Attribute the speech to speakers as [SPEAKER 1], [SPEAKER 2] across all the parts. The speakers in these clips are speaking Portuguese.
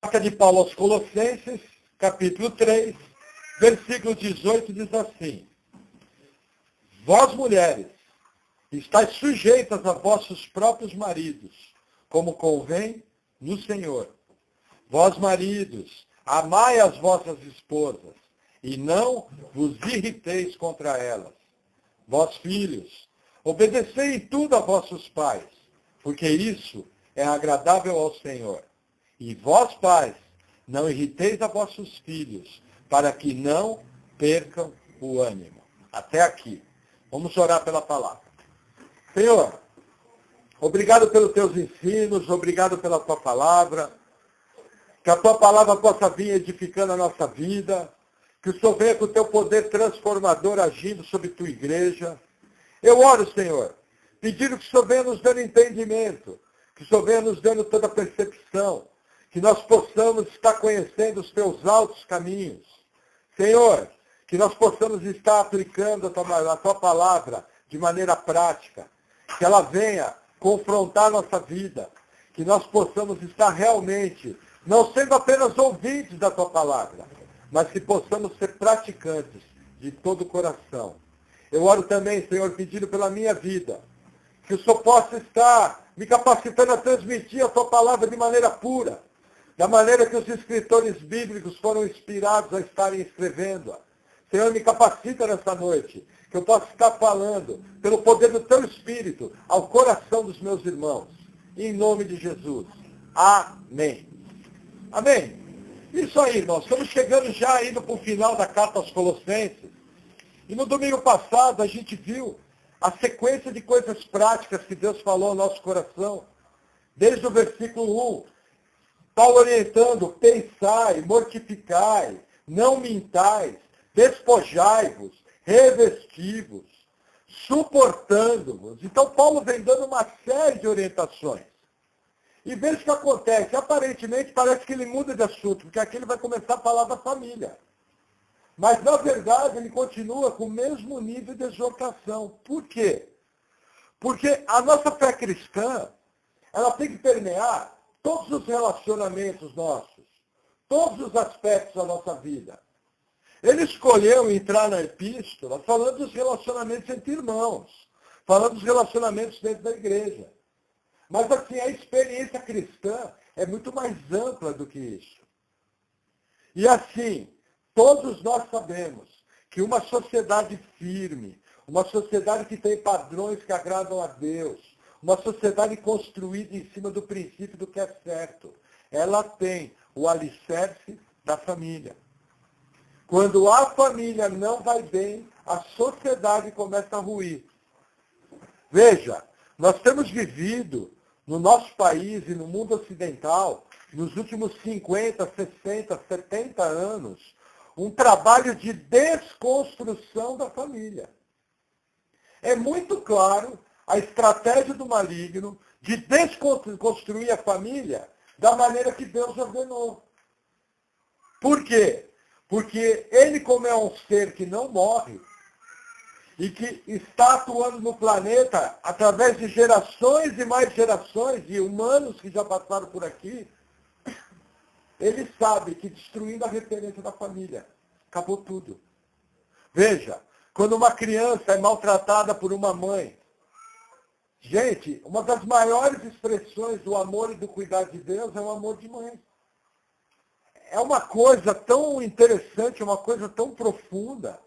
[SPEAKER 1] Carta de Paulo aos Colossenses, capítulo 3, versículo 18, diz assim: Vós, mulheres, estáis sujeitas a vossos próprios maridos, como convém no Senhor. Vós, maridos, amai as vossas esposas, e não vos irriteis contra elas. Vós, filhos, obedecei em tudo a vossos pais, porque isso é agradável ao Senhor. E vós, pais, não irriteis a vossos filhos, para que não percam o ânimo. Até aqui. Vamos orar pela palavra. Senhor, obrigado pelos teus ensinos, obrigado pela tua palavra. Que a tua palavra possa vir edificando a nossa vida. Que o Senhor venha com o teu poder transformador agindo sobre tua igreja. Eu oro, Senhor, pedindo que o Senhor venha nos dando entendimento, que o Senhor venha nos dando toda a percepção, que nós possamos estar conhecendo os teus altos caminhos. Senhor, que nós possamos estar aplicando a tua palavra de maneira prática, que ela venha confrontar a nossa vida, que nós possamos estar realmente, não sendo apenas ouvintes da tua palavra, mas que possamos ser praticantes de todo o coração. Eu oro também, Senhor, pedindo pela minha vida, que o Senhor possa estar me capacitando a transmitir a tua palavra de maneira pura, da maneira que os escritores bíblicos foram inspirados a estarem escrevendo. Senhor, me capacita nessa noite, que eu possa estar falando, pelo poder do teu Espírito, ao coração dos meus irmãos. Em nome de Jesus. Amém. Amém. Isso aí, irmãos. Estamos chegando já indo para o final da carta aos Colossenses. E no domingo passado a gente viu a sequência de coisas práticas que Deus falou ao nosso coração. Desde o versículo 1. Paulo orientando: pensai, mortificai, não mintais, despojai-vos, revesti-vos, suportando-vos. Então Paulo vem dando uma série de orientações. E veja o que acontece. Aparentemente parece que ele muda de assunto, porque aqui ele vai começar a falar da família. Mas na verdade ele continua com o mesmo nível de exortação. Por quê? Porque a nossa fé cristã, ela tem que permear todos os relacionamentos nossos, todos os aspectos da nossa vida. Ele escolheu entrar na epístola falando dos relacionamentos entre irmãos, falando dos relacionamentos dentro da igreja. Mas assim, a experiência cristã é muito mais ampla do que isso. E assim, todos nós sabemos que uma sociedade firme, uma sociedade que tem padrões que agradam a Deus, uma sociedade construída em cima do princípio do que é certo, ela tem o alicerce da família. Quando a família não vai bem, a sociedade começa a ruir. Veja, nós temos vivido no nosso país e no mundo ocidental, nos últimos 50, 60, 70 anos, um trabalho de desconstrução da família. É muito claro a estratégia do maligno de desconstruir a família da maneira que Deus ordenou. Por quê? Porque ele, como é um ser que não morre, e que está atuando no planeta através de gerações e mais gerações de humanos que já passaram por aqui, ele sabe que destruindo a referência da família, acabou tudo. Veja, quando uma criança é maltratada por uma mãe, gente, uma das maiores expressões do amor e do cuidado de Deus é o amor de mãe. É uma coisa tão interessante, uma coisa tão profunda,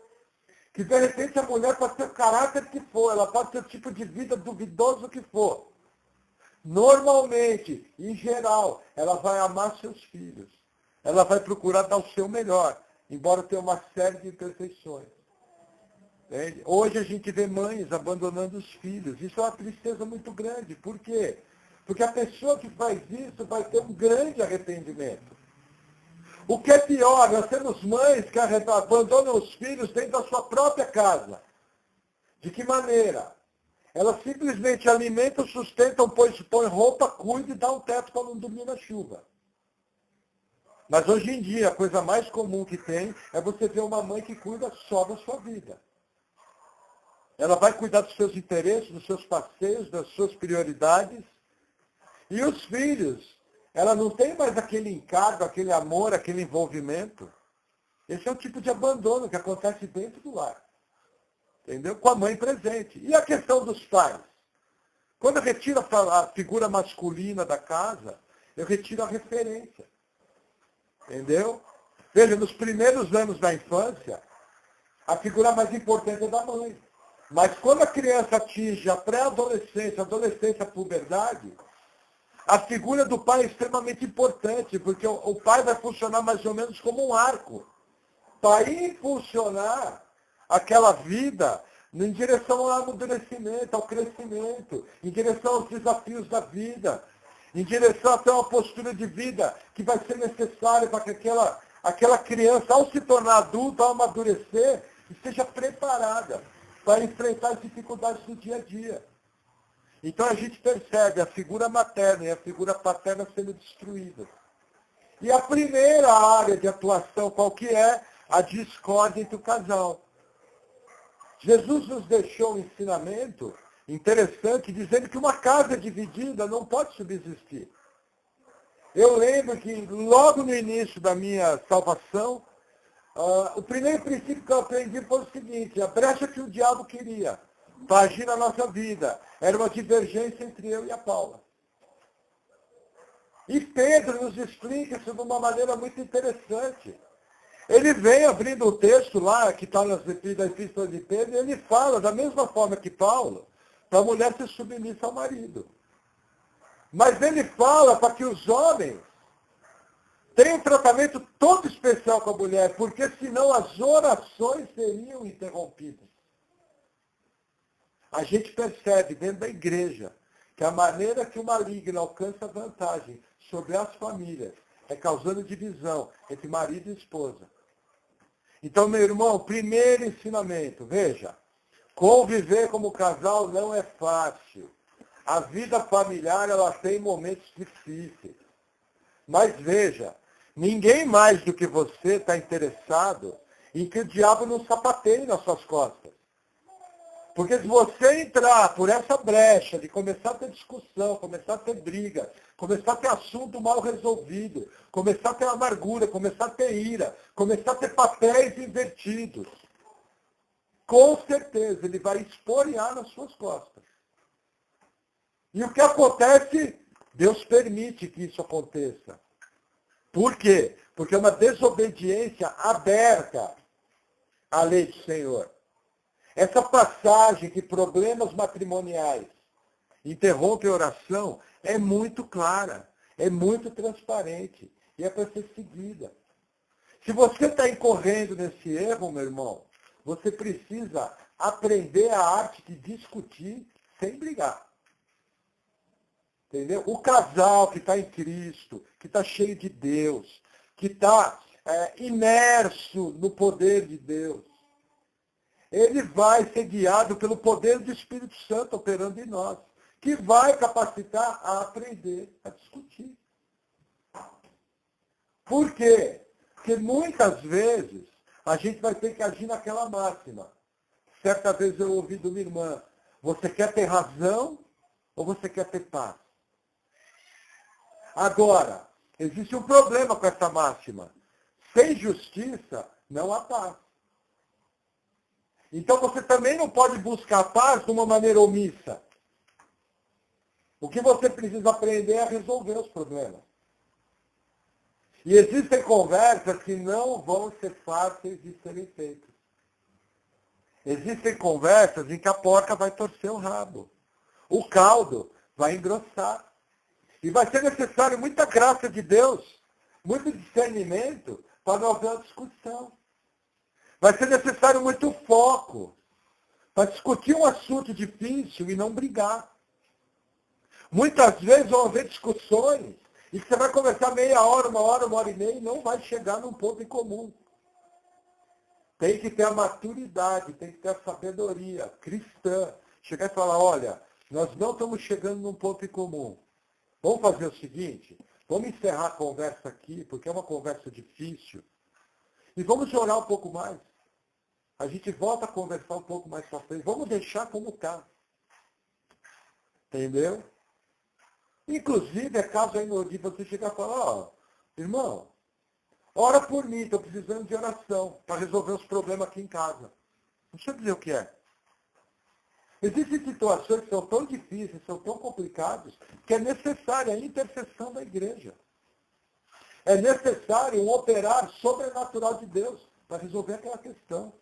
[SPEAKER 1] que de repente a mulher pode ter o caráter que for, ela pode ter o tipo de vida duvidoso que for. Normalmente, em geral, ela vai amar seus filhos. Ela vai procurar dar o seu melhor, embora tenha uma série de imperfeições. Hoje a gente vê mães abandonando os filhos. Isso é uma tristeza muito grande. Por quê? Porque a pessoa que faz isso vai ter um grande arrependimento. O que é pior, nós temos mães que abandonam os filhos dentro da sua própria casa. De que maneira? Elas simplesmente alimentam, sustentam, põem roupa, cuidam e dão um teto para não dormir na chuva. Mas hoje em dia, a coisa mais comum que tem é você ver uma mãe que cuida só da sua vida. Ela vai cuidar dos seus interesses, dos seus passeios, das suas prioridades. E os filhos, Ela não tem mais aquele encargo, aquele amor, aquele envolvimento. Esse é o tipo de abandono que acontece dentro do lar. Entendeu? Com a mãe presente. E a questão dos pais? Quando eu retiro a figura masculina da casa, eu retiro a referência. Entendeu? Veja, nos primeiros anos da infância, a figura mais importante é da mãe. Mas quando a criança atinge a pré-adolescência, adolescência, puberdade, a figura do pai é extremamente importante, porque o pai vai funcionar mais ou menos como um arco, para impulsionar aquela vida em direção ao amadurecimento, ao crescimento, em direção aos desafios da vida, em direção até uma postura de vida que vai ser necessária para que aquela criança, ao se tornar adulta, ao amadurecer, esteja preparada para enfrentar as dificuldades do dia a dia. Então a gente percebe a figura materna e a figura paterna sendo destruídas. E a primeira área de atuação, qual que é? A discórdia entre o casal. Jesus nos deixou um ensinamento interessante, dizendo que uma casa dividida não pode subsistir. Eu lembro que logo no início da minha salvação, o primeiro princípio que eu aprendi foi o seguinte: a brecha que o diabo queria para agir na nossa vida era uma divergência entre eu e a Paula. E Pedro nos explica isso de uma maneira muito interessante. Ele vem abrindo o texto lá, que está nas epístolas de Pedro, e ele fala, da mesma forma que Paulo, para a mulher ser submissa ao marido. Mas ele fala para que os homens tenham um tratamento todo especial com a mulher, porque senão as orações seriam interrompidas. A gente percebe dentro da igreja que a maneira que o maligno alcança vantagem sobre as famílias é causando divisão entre marido e esposa. Então, meu irmão, primeiro ensinamento, veja, conviver como casal não é fácil. A vida familiar, ela tem momentos difíceis. Mas veja, ninguém mais do que você está interessado em que o diabo não sapateie nas suas costas. Porque se você entrar por essa brecha de começar a ter discussão, começar a ter briga, começar a ter assunto mal resolvido, começar a ter amargura, começar a ter ira, começar a ter papéis invertidos, com certeza ele vai esporear nas suas costas. E o que acontece? Deus permite que isso aconteça. Por quê? Porque é uma desobediência aberta à lei do Senhor. Essa passagem que problemas matrimoniais interrompem a oração é muito clara, é muito transparente e é para ser seguida. Se você está incorrendo nesse erro, meu irmão, você precisa aprender a arte de discutir sem brigar. Entendeu? O casal que está em Cristo, que está cheio de Deus, que está imerso no poder de Deus, ele vai ser guiado pelo poder do Espírito Santo operando em nós, que vai capacitar a aprender a discutir. Por quê? Porque muitas vezes a gente vai ter que agir naquela máxima. Certa vez eu ouvi de uma irmã: você quer ter razão ou você quer ter paz? Agora, existe um problema com essa máxima. Sem justiça, não há paz. Então você também não pode buscar paz de uma maneira omissa. O que você precisa aprender é a resolver os problemas. E existem conversas que não vão ser fáceis de serem feitas. Existem conversas em que a porca vai torcer o rabo. O caldo vai engrossar. E vai ser necessário muita graça de Deus, muito discernimento para não haver uma discussão. Vai ser necessário muito foco para discutir um assunto difícil e não brigar. Muitas vezes vão haver discussões e você vai conversar meia hora, uma hora e meia e não vai chegar num ponto em comum. Tem que ter a maturidade, tem que ter a sabedoria cristã. Chegar e falar: olha, nós não estamos chegando num ponto em comum. Vamos fazer o seguinte, vamos encerrar a conversa aqui, porque é uma conversa difícil, e vamos orar um pouco mais. A gente volta a conversar um pouco mais para frente. Vamos deixar como está. Entendeu? Inclusive, é caso aí de você chegar e falar, irmão, ora por mim, estou precisando de oração para resolver os problemas aqui em casa. Não sei dizer o que é. Existem situações que são tão difíceis, são tão complicadas, que é necessária a intercessão da igreja. É necessário um operar sobrenatural de Deus para resolver aquela questão.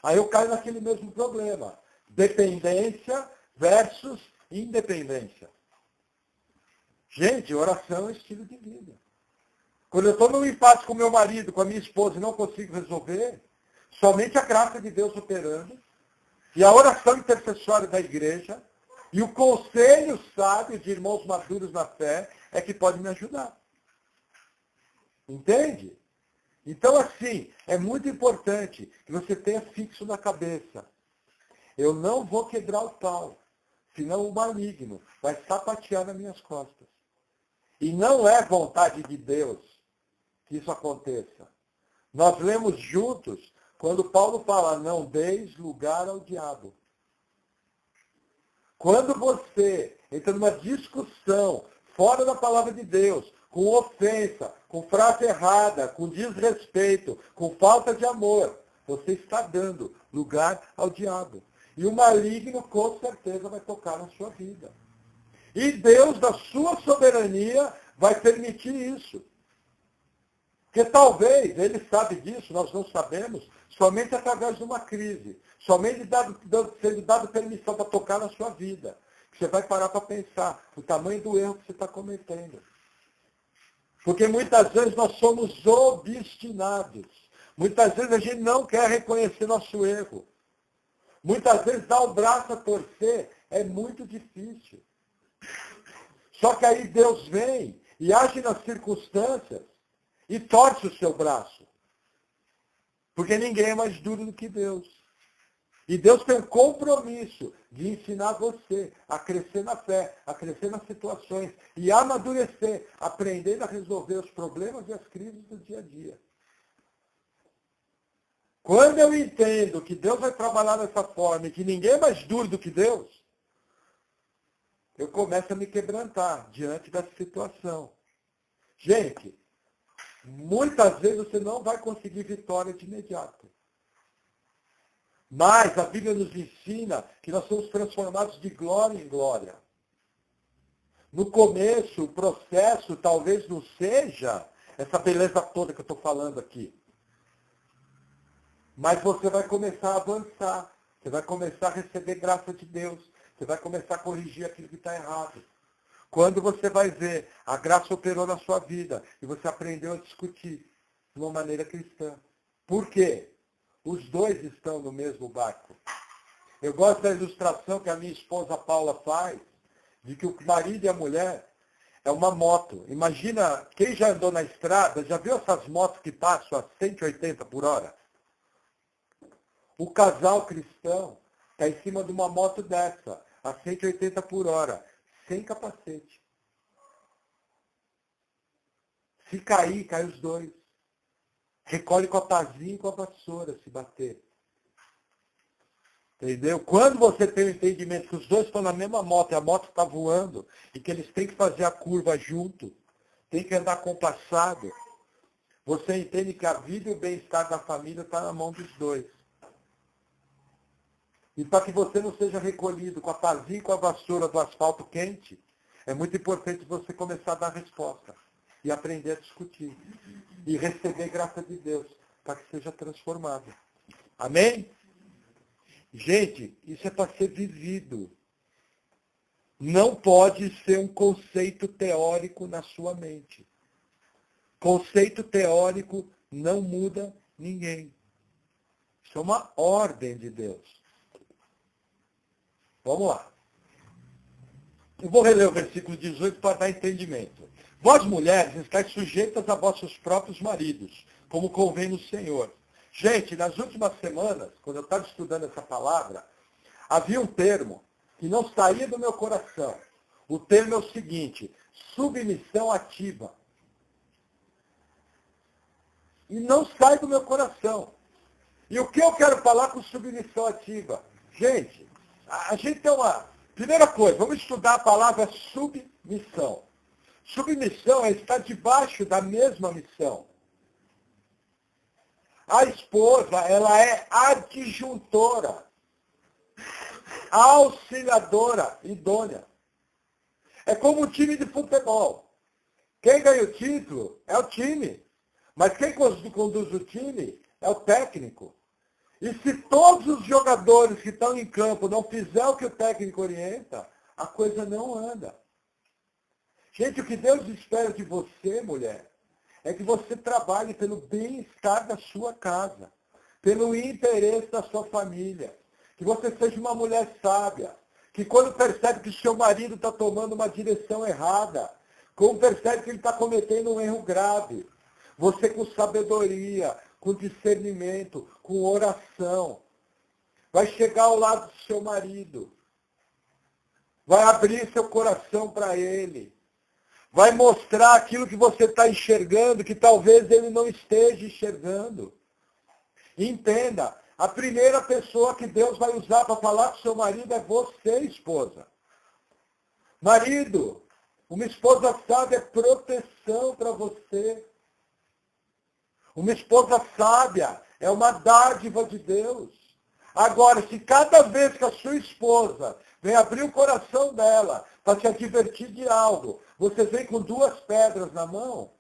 [SPEAKER 1] Aí eu caio naquele mesmo problema. Dependência versus independência. Gente, oração é estilo de vida. Quando eu estou num empate com meu marido, com a minha esposa e não consigo resolver, somente a graça de Deus operando, e a oração intercessória da igreja, e o conselho sábio de irmãos maduros na fé é que pode me ajudar. Entende? Então, assim, é muito importante que você tenha fixo na cabeça. Eu não vou quebrar o pau, senão o maligno vai sapatear nas minhas costas. E não é vontade de Deus que isso aconteça. Nós lemos juntos quando Paulo fala, não deis lugar ao diabo. Quando você entra numa discussão fora da palavra de Deus, com ofensa, com frase errada, com desrespeito, com falta de amor, você está dando lugar ao diabo. E o maligno, com certeza, vai tocar na sua vida. E Deus, da sua soberania, vai permitir isso. Porque talvez, ele sabe disso, nós não sabemos, somente através de uma crise. Somente sendo dado permissão para tocar na sua vida. Você vai parar para pensar o tamanho do erro que você está cometendo. Porque muitas vezes nós somos obstinados. Muitas vezes a gente não quer reconhecer nosso erro. Muitas vezes dar o braço a torcer é muito difícil. Só que aí Deus vem e age nas circunstâncias e torce o seu braço. Porque ninguém é mais duro do que Deus. E Deus tem um compromisso de ensinar você a crescer na fé, a crescer nas situações e a amadurecer, aprendendo a resolver os problemas e as crises do dia a dia. Quando eu entendo que Deus vai trabalhar dessa forma e que ninguém é mais duro do que Deus, eu começo a me quebrantar diante dessa situação. Gente, muitas vezes você não vai conseguir vitória de imediato. Mas a Bíblia nos ensina que nós somos transformados de glória em glória. No começo, o processo talvez não seja essa beleza toda que eu estou falando aqui. Mas você vai começar a avançar. Você vai começar a receber graça de Deus. Você vai começar a corrigir aquilo que está errado. Quando você vai ver, a graça operou na sua vida e você aprendeu a discutir de uma maneira cristã. Por quê? Os dois estão no mesmo barco. Eu gosto da ilustração que a minha esposa Paula faz, de que o marido e a mulher é uma moto. Imagina, quem já andou na estrada, já viu essas motos que passam a 180 por hora? O casal cristão está em cima de uma moto dessa, a 180 por hora, sem capacete. Se cair, cai os dois. Recolhe com a pazinha e com a vassoura, se bater. Entendeu? Quando você tem o entendimento que os dois estão na mesma moto e a moto está voando, e que eles têm que fazer a curva junto, tem que andar compassado, você entende que a vida e o bem-estar da família está na mão dos dois. E para que você não seja recolhido com a pazinha e com a vassoura do asfalto quente, é muito importante você começar a dar resposta e aprender a discutir. E receber graça de Deus para que seja transformado. Amém? Gente, isso é para ser vivido. Não pode ser um conceito teórico na sua mente. Conceito teórico não muda ninguém. Isso é uma ordem de Deus. Vamos lá. Eu vou reler o versículo 18 para dar entendimento. Vós, mulheres, estáis sujeitas a vossos próprios maridos, como convém no Senhor. Gente, nas últimas semanas, quando eu estava estudando essa palavra, havia um termo que não saía do meu coração. O termo é o seguinte: submissão ativa. E não sai do meu coração. E o que eu quero falar com submissão ativa? Gente, a gente tem uma Primeira coisa, vamos estudar a palavra submissão. Submissão é estar debaixo da mesma missão. A esposa, ela é adjuntora, auxiliadora, idônea. É como um time de futebol. Quem ganha o título é o time. Mas quem conduz o time é o técnico. E se todos os jogadores que estão em campo não fizerem o que o técnico orienta, a coisa não anda. Gente, o que Deus espera de você, mulher, é que você trabalhe pelo bem-estar da sua casa, pelo interesse da sua família, que você seja uma mulher sábia, que quando percebe que seu marido está tomando uma direção errada, quando percebe que ele está cometendo um erro grave, você com sabedoria, com discernimento, com oração, vai chegar ao lado do seu marido, vai abrir seu coração para ele, vai mostrar aquilo que você está enxergando, que talvez ele não esteja enxergando. Entenda, a primeira pessoa que Deus vai usar para falar com seu marido é você, esposa. Marido, uma esposa sábia é proteção para você. Uma esposa sábia é uma dádiva de Deus. Agora, se cada vez que a sua esposa vem abrir o coração dela para te advertir de algo, você vem com 2 pedras na mão,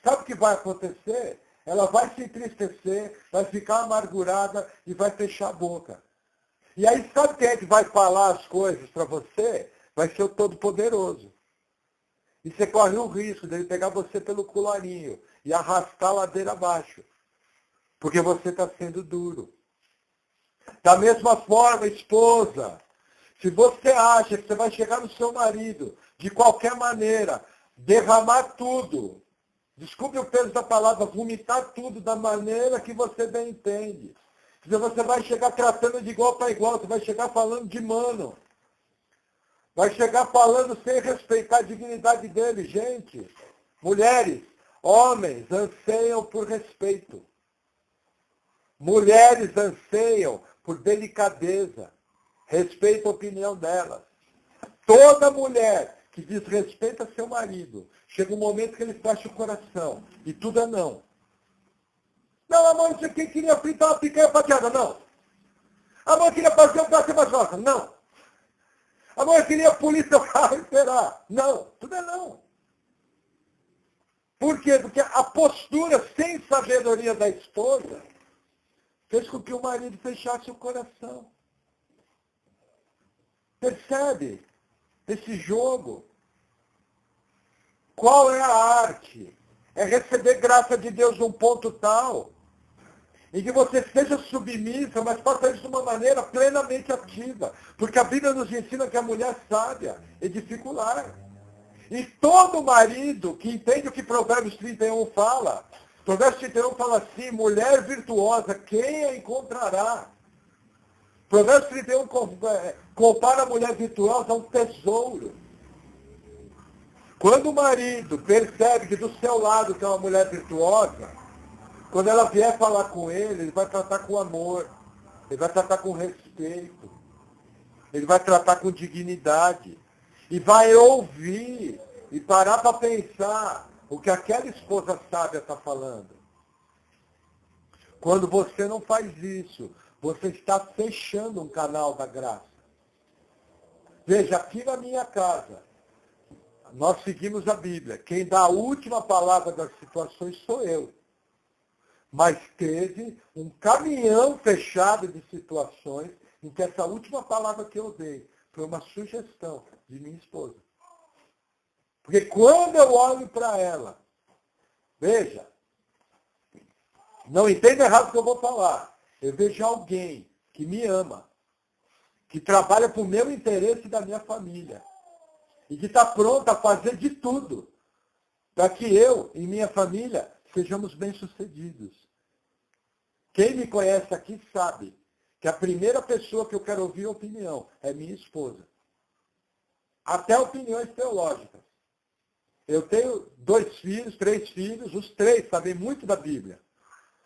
[SPEAKER 1] sabe o que vai acontecer? Ela vai se entristecer, vai ficar amargurada e vai fechar a boca. E aí, sabe quem é que vai falar as coisas para você? Vai ser o Todo-Poderoso. E você corre o risco dele pegar você pelo colarinho e arrastar a ladeira abaixo. Porque você está sendo duro. Da mesma forma, esposa, se você acha que você vai chegar no seu marido, de qualquer maneira, derramar tudo, desculpe o peso da palavra, vomitar tudo da maneira que você bem entende. Você vai chegar tratando de igual para igual, você vai chegar falando de mano. Vai chegar falando sem respeitar a dignidade dele. Gente, mulheres, homens anseiam por respeito. Mulheres anseiam por delicadeza. Respeita a opinião delas. Toda mulher que desrespeita seu marido, chega um momento que ele fecha o coração. E tudo é não. Não, amor, isso aqui queria fritar uma picanha fatiada. Não. Amor, queria fazer um prato de maçoca. Não. Amor, eu queria a polícia o carro esperar. Não, tudo é não. Por quê? Porque a postura sem sabedoria da esposa fez com que o marido fechasse o coração. Percebe esse jogo? Qual é a arte? É receber graça de Deus num ponto tal em que você seja submissa, mas faça isso de uma maneira plenamente ativa. Porque a Bíblia nos ensina que a mulher sábia edifica o lar. E todo marido que entende o que Provérbios 31 fala, Provérbios 31 fala assim, mulher virtuosa, quem a encontrará? Provérbios 31 compara a mulher virtuosa a um tesouro. Quando o marido percebe que do seu lado tem uma mulher virtuosa, quando ela vier falar com ele vai tratar com amor, ele vai tratar com respeito, ele vai tratar com dignidade, e vai ouvir, e parar para pensar o que aquela esposa sábia está falando. Quando você não faz isso, você está fechando um canal da graça. Veja, aqui na minha casa, nós seguimos a Bíblia. Quem dá a última palavra das situações sou eu. Mas teve um caminhão fechado de situações em que essa última palavra que eu dei foi uma sugestão de minha esposa. Porque quando eu olho para ela, veja, não entenda errado o que eu vou falar. Eu vejo alguém que me ama, que trabalha para o meu interesse e da minha família, e que está pronta a fazer de tudo para que eu e minha família sejamos bem-sucedidos. Quem me conhece aqui sabe que a primeira pessoa que eu quero ouvir a opinião é minha esposa. Até opiniões teológicas. Eu tenho 2 filhos, 3 filhos, os 3 sabem muito da Bíblia.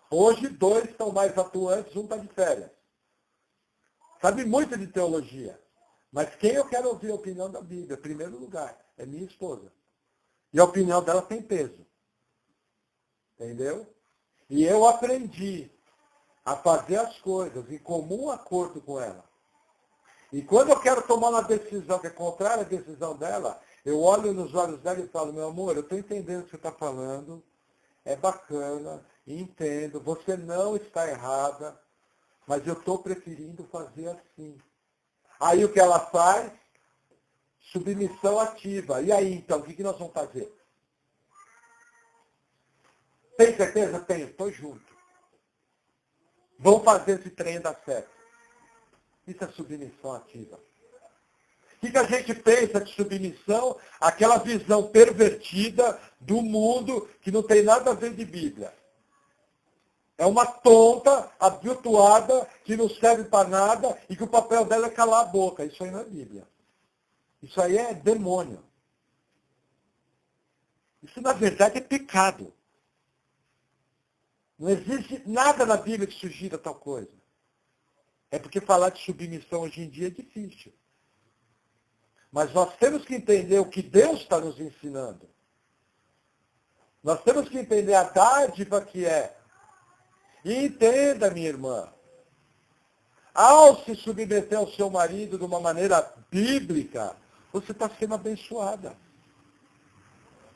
[SPEAKER 1] Hoje 2 estão mais atuantes, um está de férias. Sabe muito de teologia. Mas quem eu quero ouvir a opinião da Bíblia, em primeiro lugar, é minha esposa. E a opinião dela tem peso. Entendeu? E eu aprendi a fazer as coisas em comum acordo com ela. E quando eu quero tomar uma decisão que é contrária à decisão dela, eu olho nos olhos dela e falo, meu amor, eu estou entendendo o que você está falando, é bacana, entendo, você não está errada, mas eu estou preferindo fazer assim. Aí o que ela faz? Submissão ativa. E aí, então, o que nós vamos fazer? Tem certeza? Tenho, estou junto. Vamos fazer esse trem dar certo. Isso é submissão ativa. O que a gente pensa de submissão? Aquela visão pervertida do mundo que não tem nada a ver de Bíblia. É uma tonta, abiltoada, que não serve para nada e que o papel dela é calar a boca. Isso aí não é Bíblia. Isso aí é demônio. Isso, na verdade, é pecado. Não existe nada na Bíblia que sugira tal coisa. É porque falar de submissão hoje em dia é difícil. Mas nós temos que entender o que Deus está nos ensinando. Nós temos que entender a dádiva que é. E entenda, minha irmã, ao se submeter ao seu marido de uma maneira bíblica, você está sendo abençoada.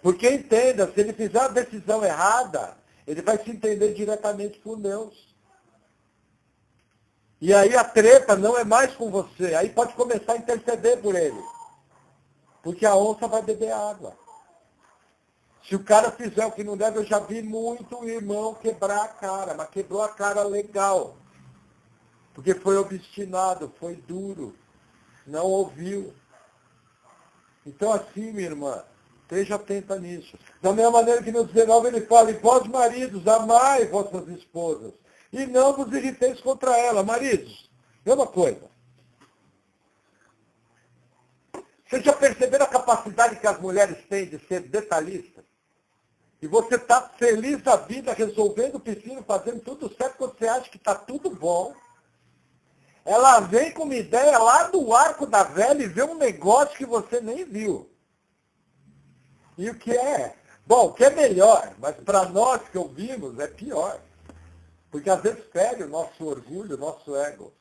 [SPEAKER 1] Porque entenda, se ele fizer a decisão errada, ele vai se entender diretamente com Deus. E aí a treta não é mais com você. Aí pode começar a interceder por ele. Porque a onça vai beber água. Se o cara fizer o que não deve, eu já vi muito irmão quebrar a cara, mas quebrou a cara legal. Porque foi obstinado, foi duro, não ouviu. Então assim, minha irmã, esteja atenta nisso. Da mesma maneira que no 19 ele fala, e vós maridos, amai vossas esposas, e não vos irriteis contra ela. Maridos, mesma coisa. Vocês já perceberam a capacidade que as mulheres têm de ser detalhistas? E você está feliz da vida, resolvendo o pepino, fazendo tudo certo, quando você acha que está tudo bom. Ela vem com uma ideia lá do arco da velha e vê um negócio que você nem viu. E o que é? Bom, o que é melhor, mas para nós que ouvimos é pior. Porque às vezes fere o nosso orgulho, o nosso ego.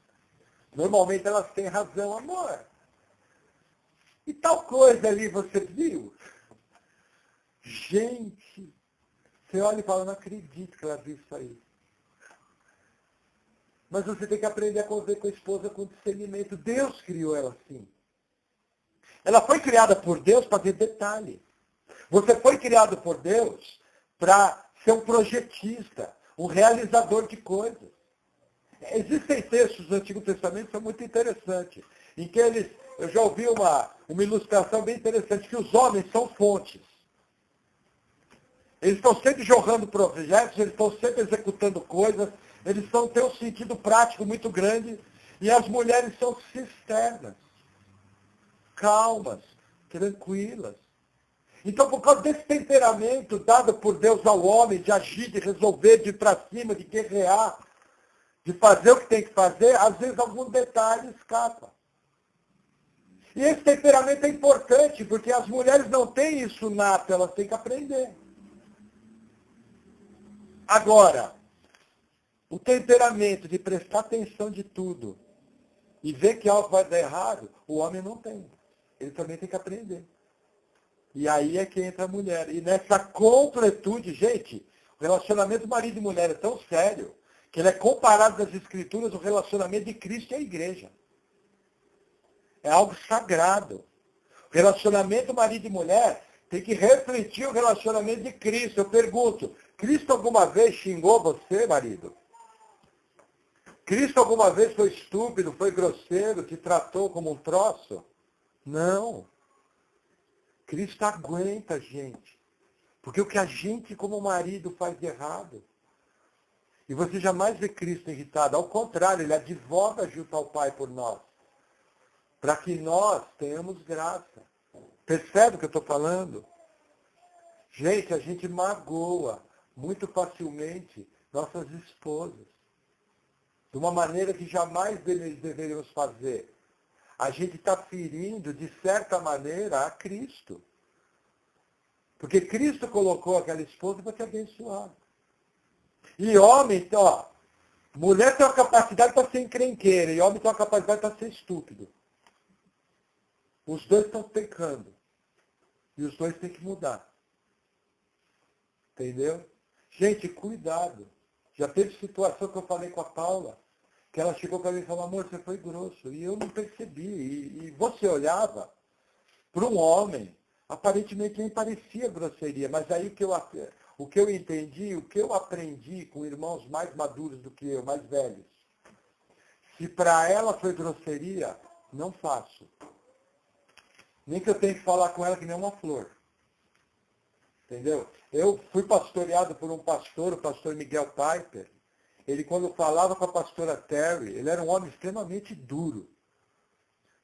[SPEAKER 1] Normalmente elas têm razão, amor. E tal coisa ali você viu? Gente, você olha e fala, não acredito que ela viu isso aí. Mas você tem que aprender a conviver com a esposa com discernimento. Deus criou ela assim. Ela foi criada por Deus para ter detalhe. Você foi criado por Deus para ser um projetista, um realizador de coisas. Existem textos do Antigo Testamento que são muito interessantes, em que eu já ouvi uma ilustração bem interessante, que os homens são fontes. Eles estão sempre jorrando projetos, eles estão sempre executando coisas, eles têm um sentido prático muito grande, e as mulheres são cisternas, calmas, tranquilas. Então, por causa desse temperamento dado por Deus ao homem, de agir, de resolver, de ir para cima, de guerrear, de fazer o que tem que fazer, às vezes algum detalhe escapa. E esse temperamento é importante, porque as mulheres não têm isso nato, elas têm que aprender. Agora, o temperamento de prestar atenção de tudo e ver que algo vai dar errado, o homem não tem. Ele também tem que aprender. E aí é que entra a mulher. E nessa completude, gente, o relacionamento marido e mulher é tão sério que ele é comparado nas Escrituras ao relacionamento de Cristo e a igreja. É algo sagrado. O relacionamento marido e mulher tem que refletir o relacionamento de Cristo. Eu pergunto, Cristo alguma vez xingou você, marido? Cristo alguma vez foi estúpido, foi grosseiro, te tratou como um troço? Não. Cristo aguenta a gente. Porque o que a gente, como marido, faz de errado. E você jamais vê Cristo irritado. Ao contrário, ele advoga junto ao Pai por nós. Para que nós tenhamos graça. Percebe o que eu estou falando? Gente, a gente magoa muito facilmente nossas esposas. De uma maneira que jamais deveríamos fazer. a gente está ferindo, de certa maneira, a Cristo. Porque Cristo colocou aquela esposa para te abençoar. E homem, ó, mulher tem uma capacidade para ser encrenqueira, e homem tem uma capacidade para ser estúpido. Os dois estão pecando. E os dois têm que mudar. Entendeu? Gente, cuidado. Já teve situação que eu falei com a Paula, que ela chegou para mim e falou, amor, você foi grosso. E eu não percebi. E você olhava para um homem, aparentemente nem parecia grosseria, mas aí o que eu entendi, o que eu aprendi com irmãos mais maduros do que eu, mais velhos, se para ela foi grosseria, não faço. Nem que eu tenha que falar com ela que nem uma flor. Entendeu? Eu fui pastoreado por um pastor, o pastor Miguel Piper. Ele, quando falava com a pastora Terry, ele era um homem extremamente duro.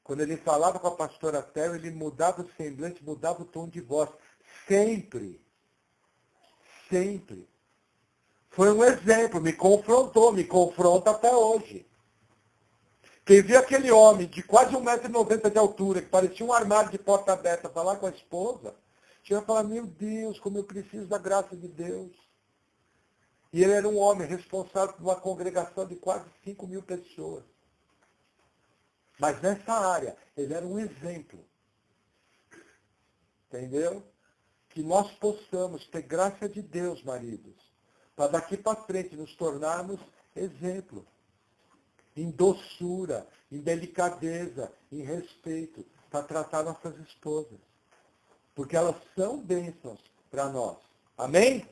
[SPEAKER 1] Quando ele falava com a pastora Terry, ele mudava o semblante, mudava o tom de voz. Sempre. Sempre. Foi um exemplo, me confrontou, me confronta até hoje. Quem viu aquele homem de quase 1,90 m de altura, que parecia um armário de porta aberta, falar com a esposa, chega a falar, meu Deus, como eu preciso da graça de Deus. E ele era um homem responsável por uma congregação de quase 5.000 pessoas. Mas nessa área, ele era um exemplo. Entendeu? Que nós possamos ter graça de Deus, maridos, para daqui para frente nos tornarmos exemplo. Em doçura, em delicadeza, em respeito, para tratar nossas esposas. Porque elas são bênçãos para nós. Amém?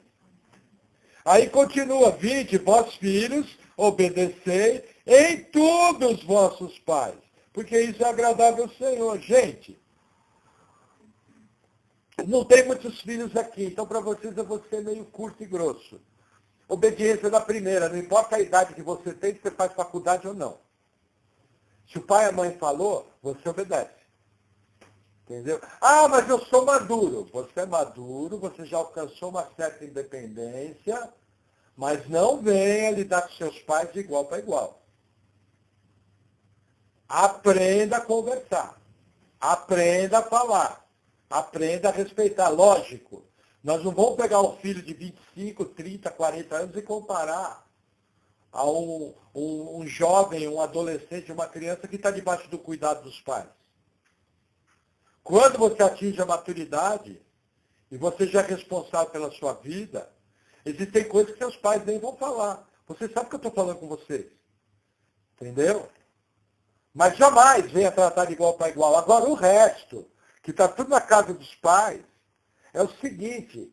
[SPEAKER 1] Aí continua, vinde, vós filhos, obedecei em tudo os vossos pais. Porque isso é agradável ao Senhor. Gente, não tem muitos filhos aqui, então para vocês eu vou ser meio curto e grosso. Obediência da primeira, não importa a idade que você tem, se você faz faculdade ou não. Se o pai e a mãe falou, você obedece. Entendeu? Ah, mas eu sou maduro. Você é maduro, você já alcançou uma certa independência, mas não venha lidar com seus pais de igual para igual. Aprenda a conversar. Aprenda a falar. Aprenda a respeitar. Lógico, nós não vamos pegar um filho de 25, 30, 40 anos e comparar a um jovem, um adolescente, uma criança que está debaixo do cuidado dos pais. Quando você atinge a maturidade e você já é responsável pela sua vida, existem coisas que seus pais nem vão falar. Você sabe que eu estou falando com vocês. Entendeu? Mas jamais venha tratar de igual para igual. Agora, o resto, que está tudo na casa dos pais, é o seguinte,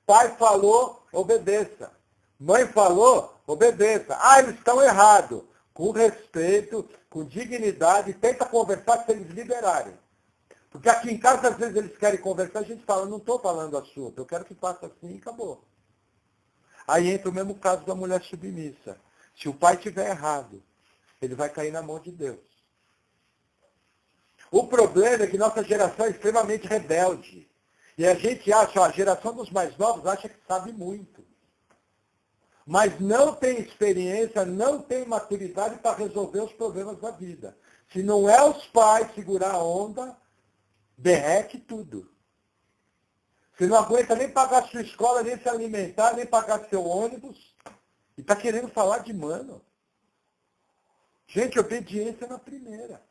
[SPEAKER 1] pai falou, obedeça. Mãe falou, obedeça. Ah, eles estão errados. Com respeito, com dignidade, tenta conversar se eles liberarem. Porque aqui em casa, às vezes, eles querem conversar, a gente fala, não estou falando assunto, eu quero que faça assim e acabou. Aí entra o mesmo caso da mulher submissa. Se o pai estiver errado, ele vai cair na mão de Deus. O problema é que nossa geração é extremamente rebelde. E a gente acha, a geração dos mais novos acha que sabe muito. Mas não tem experiência, não tem maturidade para resolver os problemas da vida. Se não é os pais segurar a onda, derrete tudo. Você não aguenta nem pagar sua escola, nem se alimentar, nem pagar seu ônibus. E está querendo falar de mano. Gente, obediência na primeira.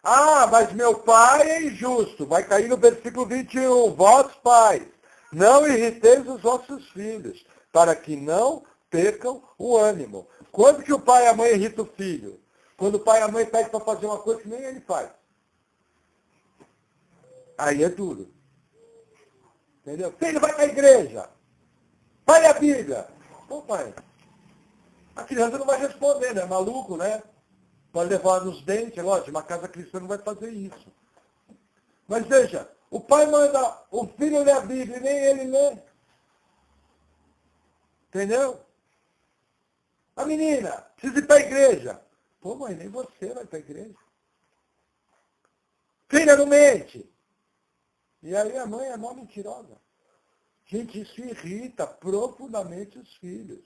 [SPEAKER 1] Ah, mas meu pai é injusto. Vai cair no versículo 21. Vós, pais, não irriteis os vossos filhos, para que não percam o ânimo. Quando que o pai e a mãe irritam o filho? Quando o pai e a mãe pedem para fazer uma coisa que nem ele faz. Aí é duro. Entendeu? Filho, vai para a igreja. Vai a Bíblia. Pô, pai, a criança não vai responder, né? É maluco, né? Pode levar nos dentes, lógico, uma casa cristã não vai fazer isso. Mas veja, o pai manda o filho ler a Bíblia e nem ele lê. Entendeu? A menina, precisa ir para a igreja. Pô, mãe, nem você vai para a igreja. Filha, não mente. E aí a mãe é mó mentirosa. Gente, isso irrita profundamente os filhos.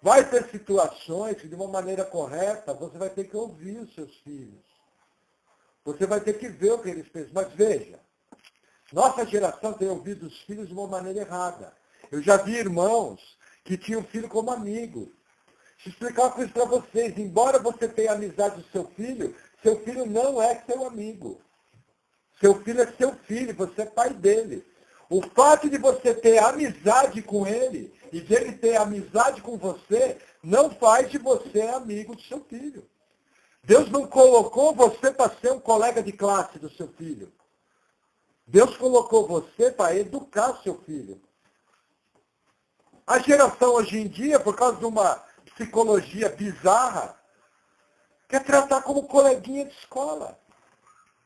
[SPEAKER 1] Vai ter situações que, de uma maneira correta, você vai ter que ouvir os seus filhos. Você vai ter que ver o que eles pensam. Mas veja, nossa geração tem ouvido os filhos de uma maneira errada. Eu já vi irmãos que tinham filho como amigo. Deixa eu explicar uma coisa para vocês. Embora você tenha amizade do seu filho não é seu amigo. Seu filho é seu filho, você é pai dele. O fato de você ter amizade com ele e de ele ter amizade com você não faz de você amigo do seu filho. Deus não colocou você para ser um colega de classe do seu filho. Deus colocou você para educar seu filho. A geração hoje em dia, por causa de uma psicologia bizarra, quer tratar como coleguinha de escola.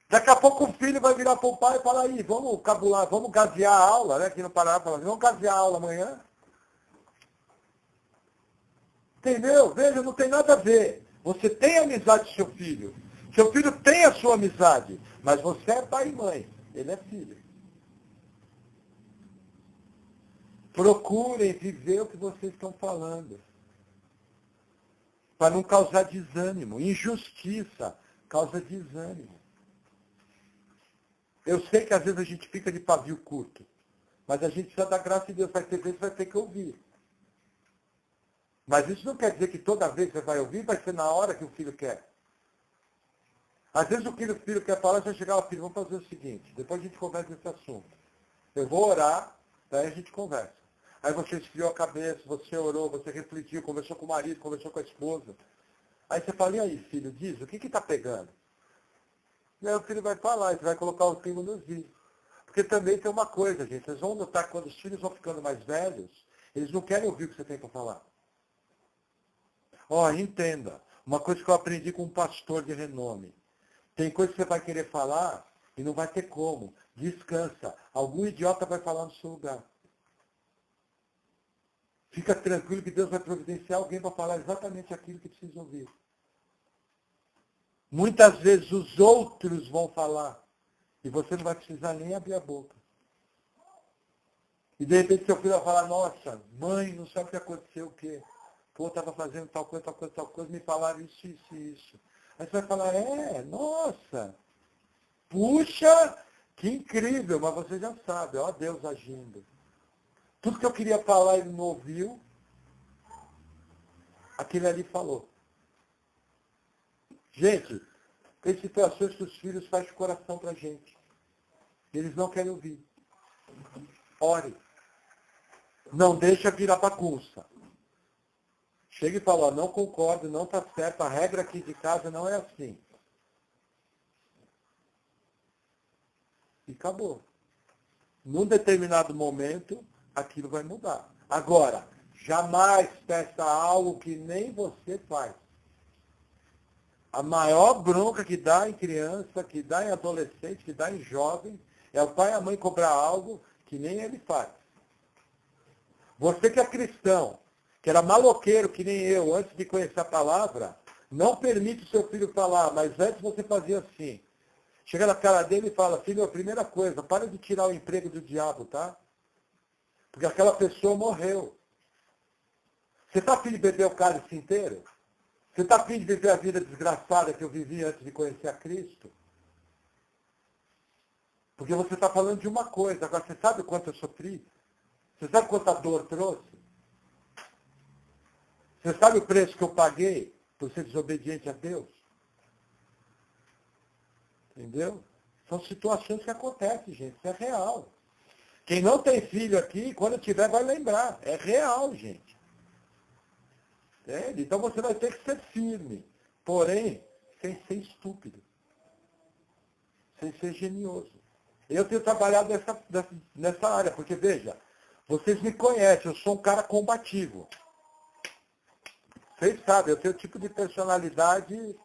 [SPEAKER 1] Daqui a pouco o filho vai virar para o pai e falar, aí, vamos cabular, vamos gasear a aula, né? Aqui no Paraná, vamos gasear a aula amanhã. Entendeu? Veja, não tem nada a ver. Você tem amizade com seu filho. Seu filho tem a sua amizade, mas você é pai e mãe. Ele é filho. Procurem viver o que vocês estão falando. Para não causar desânimo. Injustiça causa desânimo. Eu sei que às vezes a gente fica de pavio curto, mas a gente precisa da graça de Deus. Vai ter vezes que vai ter que ouvir. Mas isso não quer dizer que toda vez que você vai ouvir, vai ser na hora que o filho quer. Às vezes o filho quer falar, você vai chegar ao filho, vamos fazer o seguinte, depois a gente conversa esse assunto. Eu vou orar, daí a gente conversa. Aí você esfriou a cabeça, você orou, você refletiu, conversou com o marido, conversou com a esposa. Aí você fala, e aí, filho, diz, o que está pegando? E aí o filho vai falar, você vai colocar o pingo nos is. Porque também tem uma coisa, gente, vocês vão notar que quando os filhos vão ficando mais velhos, eles não querem ouvir o que você tem para falar. Entenda, uma coisa que eu aprendi com um pastor de renome. Tem coisa que você vai querer falar e não vai ter como. Descansa. Algum idiota vai falar no seu lugar. Fica tranquilo que Deus vai providenciar alguém para falar exatamente aquilo que precisa ouvir. Muitas vezes os outros vão falar e você não vai precisar nem abrir a boca. E de repente seu filho vai falar, nossa, mãe, não sabe o que aconteceu, o quê? Pô, estava fazendo tal coisa, me falaram isso, isso e isso. Aí você vai falar, nossa, puxa, que incrível, mas você já sabe, ó Deus agindo. Tudo que eu queria falar ele não ouviu, aquele ali falou. Gente, tem situações que os filhos fazem coração para a gente. Eles não querem ouvir. Ore. Não deixa virar bagunça. Chega e fala, não concordo, não está certo, a regra aqui de casa não é assim. E acabou. Num determinado momento, aquilo vai mudar. Agora, jamais peça algo que nem você faz. A maior bronca que dá em criança, que dá em adolescente, que dá em jovem, é o pai e a mãe cobrar algo que nem ele faz. Você que é cristão, que era maloqueiro que nem eu, antes de conhecer a palavra, não permite o seu filho falar, mas antes você fazia assim. Chega na cara dele e fala, filho, a primeira coisa, para de tirar o emprego do diabo, tá? Porque aquela pessoa morreu. Você está afim de beber o cálice inteiro? Você está afim de viver a vida desgraçada que eu vivi antes de conhecer a Cristo? Porque você está falando de uma coisa. Agora, você sabe o quanto eu sofri? Você sabe quanta dor trouxe? Você sabe o preço que eu paguei por ser desobediente a Deus? Entendeu? São situações que acontecem, gente. Isso é real. Quem não tem filho aqui, quando tiver, vai lembrar. É real, gente. Entende? Então você vai ter que ser firme. Porém, sem ser estúpido. Sem ser genioso. Eu tenho trabalhado nessa área, porque, veja, vocês me conhecem, eu sou um cara combativo. Vocês sabem, eu tenho o tipo de personalidade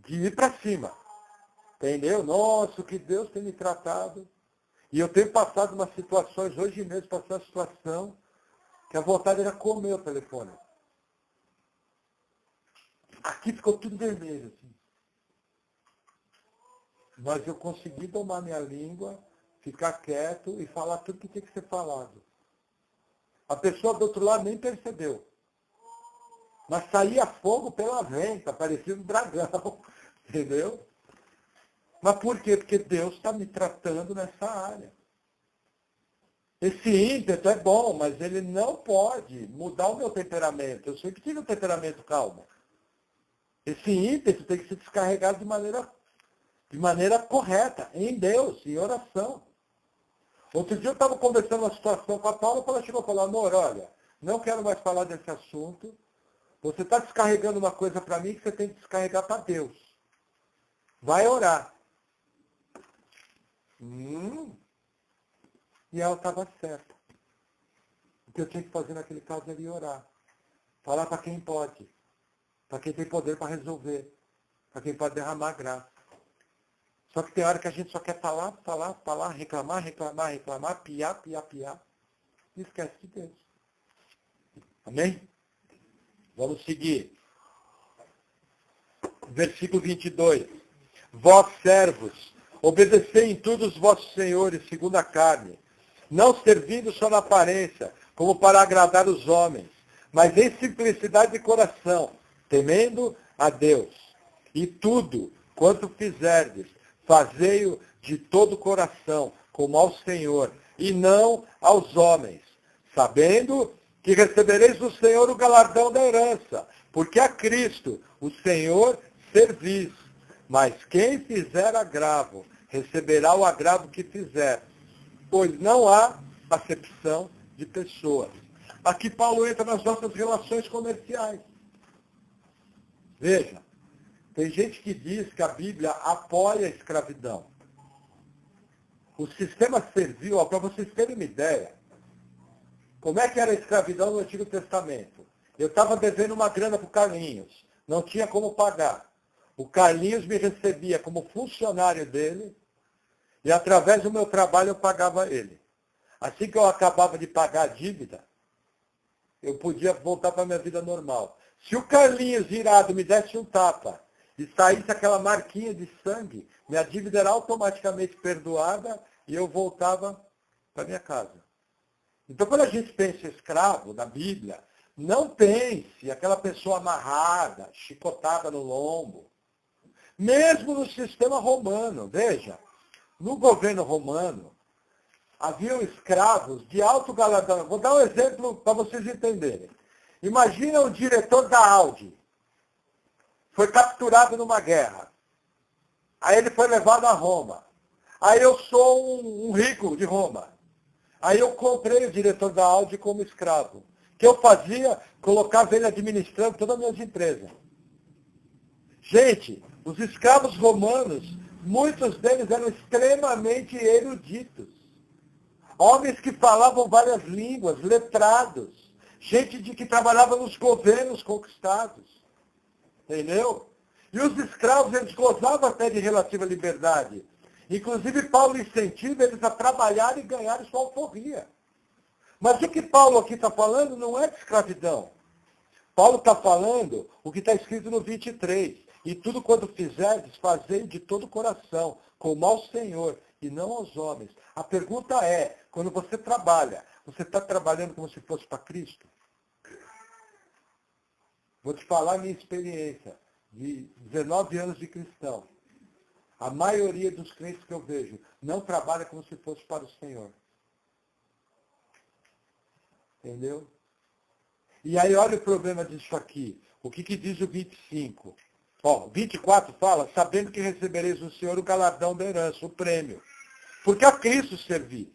[SPEAKER 1] de ir para cima. Entendeu? Nossa, o que Deus tem me tratado. E eu tenho passado umas situações, hoje mesmo passei uma situação que a vontade era comer o telefone. Aqui ficou tudo vermelho. Assim. Mas eu consegui domar minha língua, ficar quieto e falar tudo que tem que ser falado. A pessoa do outro lado nem percebeu. Mas saía fogo pela venta, parecia um dragão. Entendeu? Mas por quê? Porque Deus está me tratando nessa área. Esse ímpeto é bom, mas ele não pode mudar o meu temperamento. Eu sempre tive um temperamento calmo. Esse ímpeto tem que ser descarregado de maneira correta, em Deus, em oração. Outro dia eu estava conversando uma situação com a Paula, ela chegou e falou, amor, olha, não quero mais falar desse assunto. Você está descarregando uma coisa para mim que você tem que descarregar para Deus. Vai orar. E ela estava certa. O que eu tinha que fazer naquele caso era ir orar. Falar para quem pode. Para quem tem poder para resolver. Para quem pode derramar graça. Só que tem hora que a gente só quer falar, reclamar, piar. E esquece de Deus. Amém? Vamos seguir. Versículo 22. Vós, servos, obedecei em tudo os vossos senhores, segundo a carne, não servindo só na aparência, como para agradar os homens, mas em simplicidade de coração, temendo a Deus. E tudo quanto fizerdes, fazei-o de todo o coração, como ao Senhor, e não aos homens, sabendo que recebereis do Senhor o galardão da herança, porque a Cristo, o Senhor, servis. Mas quem fizer agravo, receberá o agravo que fizer, pois não há acepção de pessoas. Aqui Paulo entra nas nossas relações comerciais. Veja, tem gente que diz que a Bíblia apoia a escravidão. O sistema servil, para vocês terem uma ideia, como é que era a escravidão no Antigo Testamento? Eu estava devendo uma grana para o Carlinhos, não tinha como pagar. O Carlinhos me recebia como funcionário dele e através do meu trabalho eu pagava ele. Assim que eu acabava de pagar a dívida, eu podia voltar para a minha vida normal. Se o Carlinhos irado me desse um tapa e saísse aquela marquinha de sangue, minha dívida era automaticamente perdoada e eu voltava para minha casa. Então, quando a gente pensa em escravo na Bíblia, não pense aquela pessoa amarrada, chicotada no lombo. Mesmo no sistema romano, veja, no governo romano, haviam escravos de alto galardão. Vou dar um exemplo para vocês entenderem. Imagina o diretor da Audi. Foi capturado numa guerra. Aí ele foi levado a Roma. Aí eu sou um rico de Roma. Aí eu comprei o diretor da Audi como escravo. O que eu fazia? Colocava ele administrando todas as minhas empresas. Gente, os escravos romanos, muitos deles eram extremamente eruditos. Homens que falavam várias línguas, letrados. Gente que trabalhava nos governos conquistados. Entendeu? E os escravos, eles gozavam até de relativa liberdade. Inclusive, Paulo incentiva eles a trabalhar e ganhar sua alforria. Mas o que Paulo aqui está falando não é de escravidão. Paulo está falando o que está escrito no 23. E tudo quanto fizerdes, fazei de todo o coração, como ao Senhor e não aos homens. A pergunta é, quando você trabalha, você está trabalhando como se fosse para Cristo? Vou te falar a minha experiência de 19 anos de cristão. A maioria dos crentes que eu vejo não trabalha como se fosse para o Senhor. Entendeu? E aí olha o problema disso aqui. O que diz o 25? Ó, 24 fala, sabendo que recebereis do Senhor o galardão da herança, o prêmio. Porque a Cristo servis.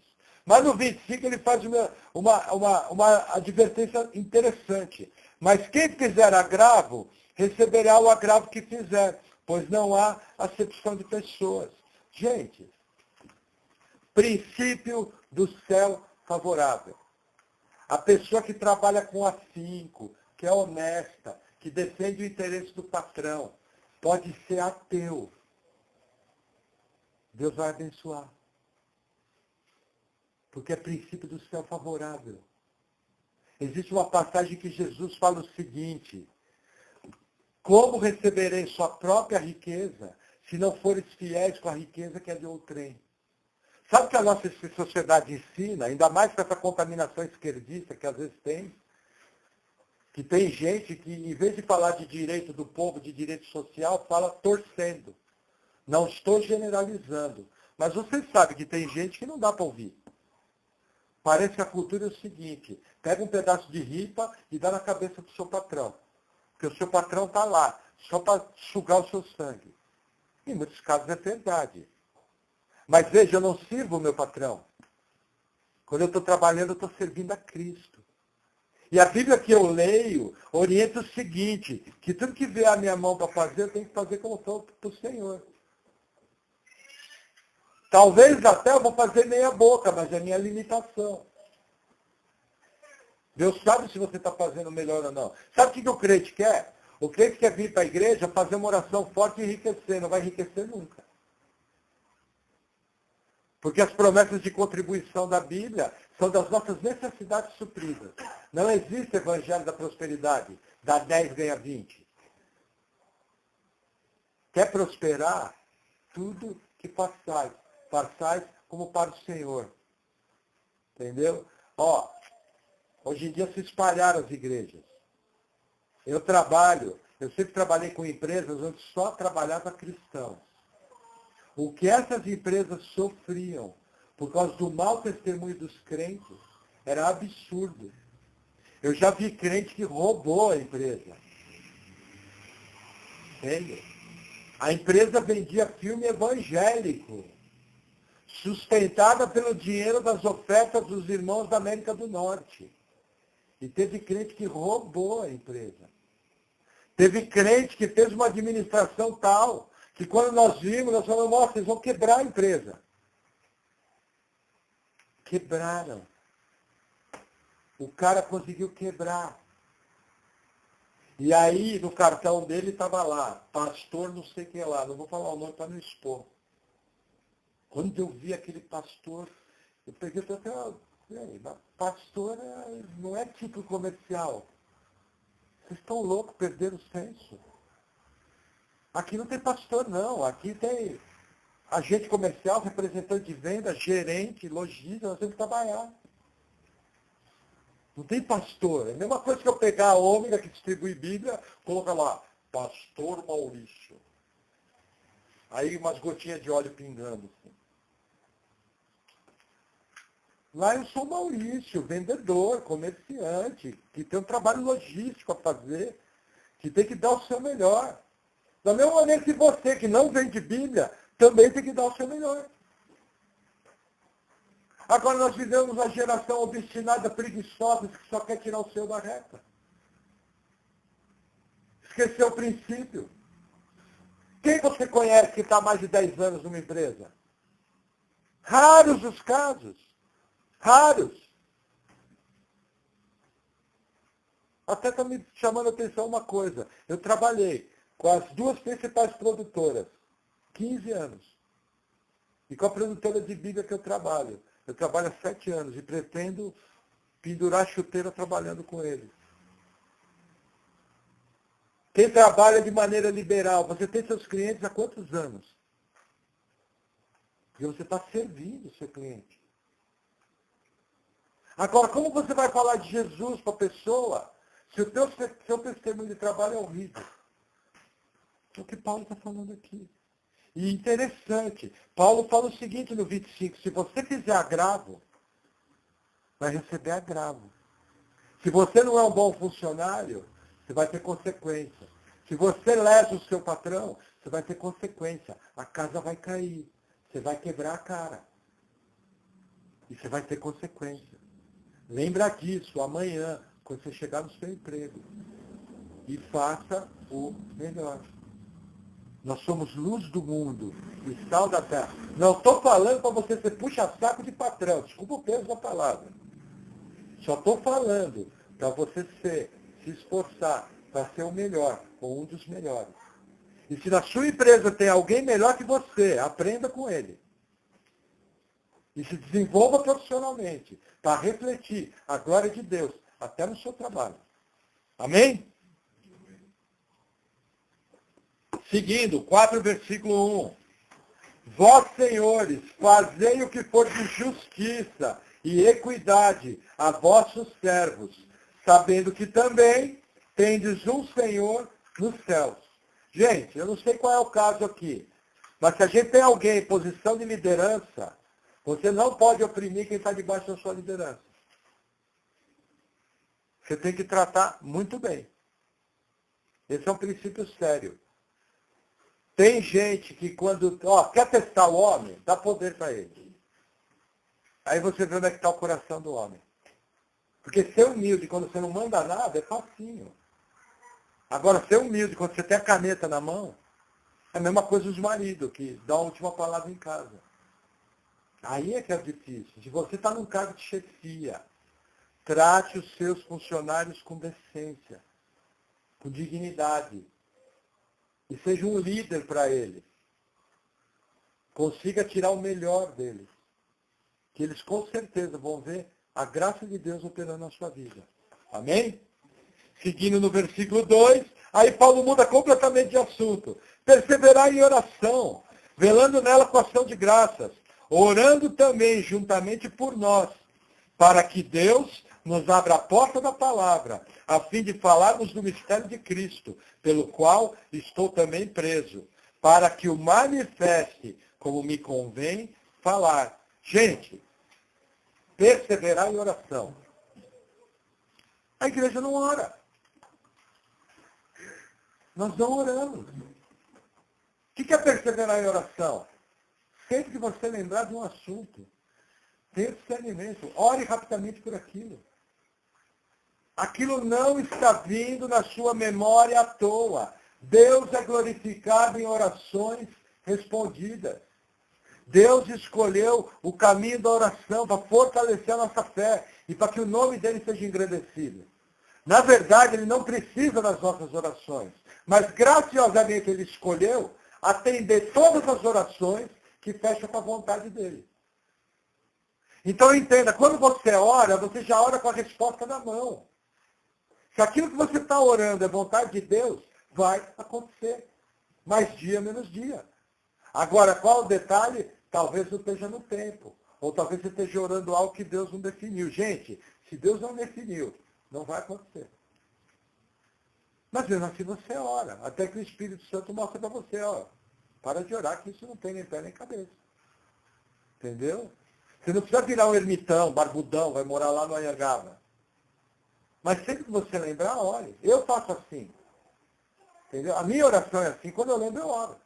[SPEAKER 1] Mas no 25 ele faz uma advertência interessante. Mas quem fizer agravo, receberá o agravo que fizer, pois não há acepção de pessoas. Gente, princípio do céu favorável. A pessoa que trabalha com afinco, que é honesta, que defende o interesse do patrão, pode ser ateu. Deus vai abençoar. Porque é princípio do céu favorável. Existe uma passagem que Jesus fala o seguinte: como recebereis sua própria riqueza, se não fores fiéis com a riqueza que é de outrem? Sabe o que a nossa sociedade ensina, ainda mais com essa contaminação esquerdista que às vezes tem? Que tem gente que, em vez de falar de direito do povo, de direito social, fala torcendo. Não estou generalizando. Mas você sabe que tem gente que não dá para ouvir. Parece que a cultura é o seguinte, pega um pedaço de ripa e dá na cabeça do seu patrão. Porque o seu patrão está lá, só para sugar o seu sangue. Em muitos casos é verdade. Mas veja, eu não sirvo o meu patrão. Quando eu estou trabalhando, eu estou servindo a Cristo. E a Bíblia que eu leio orienta o seguinte, que tudo que vier a minha mão para fazer, eu tenho que fazer como sou para o Senhor. Talvez até eu vou fazer meia boca, mas é minha limitação. Deus sabe se você está fazendo melhor ou não. Sabe o que o crente quer? O crente quer vir para a igreja, fazer uma oração forte e enriquecer. Não vai enriquecer nunca. Porque as promessas de contribuição da Bíblia são das nossas necessidades supridas. Não existe evangelho da prosperidade. Dá 10, ganha 20. Quer prosperar? Tudo que façais como para o Senhor. Entendeu? Hoje em dia se espalharam as igrejas. Eu sempre trabalhei com empresas onde só trabalhava cristãos. O que essas empresas sofriam por causa do mau testemunho dos crentes era absurdo. Eu já vi crente que roubou a empresa. Entende? A empresa vendia filme evangélico, sustentada pelo dinheiro das ofertas dos irmãos da América do Norte. E teve crente que roubou a empresa. Teve crente que fez uma administração tal, que quando nós vimos, nós falamos, nossa, vocês vão quebrar a empresa. Quebraram. O cara conseguiu quebrar. E aí, no cartão dele estava lá, pastor não sei o que lá, não vou falar o nome para não expor. Quando eu vi aquele pastor, eu peguei e falei, pastor não é título comercial. Vocês estão loucos, perderam o senso. Aqui não tem pastor, não. Aqui tem agente comercial, representante de venda, gerente, lojista, nós temos que trabalhar. Não tem pastor. É a mesma coisa que eu pegar a Ômega, que distribui Bíblia, colocar lá, Pastor Maurício. Aí umas gotinhas de óleo pingando. Assim. Lá eu sou Maurício, vendedor, comerciante, que tem um trabalho logístico a fazer, que tem que dar o seu melhor. Da mesma maneira que você, que não vende Bíblia, também tem que dar o seu melhor. Agora nós vivemos uma geração obstinada, preguiçosa, que só quer tirar o seu da reta. Esqueceu o princípio. Quem você conhece que está há mais de 10 anos numa empresa? Raros os casos. Raros. Até está me chamando a atenção uma coisa. Eu trabalhei com as duas principais produtoras, 15 anos. E com a produtora de Bíblia que eu trabalho há 7 anos e pretendo pendurar chuteira trabalhando com eles. Quem trabalha de maneira liberal, você tem seus clientes há quantos anos? Porque você está servindo o seu cliente. Agora, como você vai falar de Jesus para a pessoa se o seu testemunho de trabalho é horrível? É o que Paulo está falando aqui. E interessante, Paulo fala o seguinte no 25, se você fizer agravo, vai receber agravo. Se você não é um bom funcionário, você vai ter consequência. Se você lesa o seu patrão, você vai ter consequência. A casa vai cair, você vai quebrar a cara. E você vai ter consequência. Lembra disso amanhã, quando você chegar no seu emprego. E faça o melhor. Nós somos luz do mundo e sal da terra. Não estou falando para você ser puxa-saco de patrão. Desculpa o peso da palavra. Só estou falando para você se esforçar para ser o melhor, ou um dos melhores. E se na sua empresa tem alguém melhor que você, aprenda com ele. E se desenvolva profissionalmente para refletir a glória de Deus até no seu trabalho. Amém? Seguindo, 4, versículo 1. Vós, senhores, fazei o que for de justiça e equidade a vossos servos, sabendo que também tendes um Senhor nos céus. Gente, eu não sei qual é o caso aqui, mas se a gente tem alguém em posição de liderança, você não pode oprimir quem está debaixo da sua liderança. Você tem que tratar muito bem. Esse é um princípio sério. Tem gente que quando quer testar o homem, dá poder para ele. Aí você vê onde é que está o coração do homem. Porque ser humilde quando você não manda nada é facinho. Agora, ser humilde quando você tem a caneta na mão, é a mesma coisa dos maridos, que dão a última palavra em casa. Aí é que é difícil. Se você está num cargo de chefia, trate os seus funcionários com decência, com dignidade. E seja um líder para eles. Consiga tirar o melhor deles. Que eles com certeza vão ver a graça de Deus operando na sua vida. Amém? Seguindo no versículo 2, aí Paulo muda completamente de assunto. Perseverar em oração, velando nela com ação de graças, orando também juntamente por nós, para que Deus nos abra a porta da palavra, a fim de falarmos do mistério de Cristo, pelo qual estou também preso, para que o manifeste como me convém falar. Gente, perseverar em oração. A igreja não ora. Nós não oramos. O que é perseverar em oração? Sempre que você lembrar de um assunto, tenha discernimento. Ore rapidamente por aquilo. Aquilo não está vindo na sua memória à toa. Deus é glorificado em orações respondidas. Deus escolheu o caminho da oração para fortalecer a nossa fé e para que o nome dele seja engrandecido. Na verdade, ele não precisa das nossas orações, mas graciosamente ele escolheu atender todas as orações que fecham com a vontade dele. Então entenda, quando você ora, você já ora com a resposta na mão. Se aquilo que você está orando é vontade de Deus, vai acontecer. Mais dia, menos dia. Agora, qual o detalhe? Talvez não esteja no tempo. Ou talvez você esteja orando algo que Deus não definiu. Gente, se Deus não definiu, não vai acontecer. Mas mesmo assim você ora. Até que o Espírito Santo mostra para você, para de orar, que isso não tem nem pé nem cabeça. Entendeu? Você não precisa virar um ermitão, barbudão, vai morar lá no Anhangaba. Mas sempre que você lembrar, ore. Eu faço assim. Entendeu? A minha oração é assim, quando eu lembro, eu oro.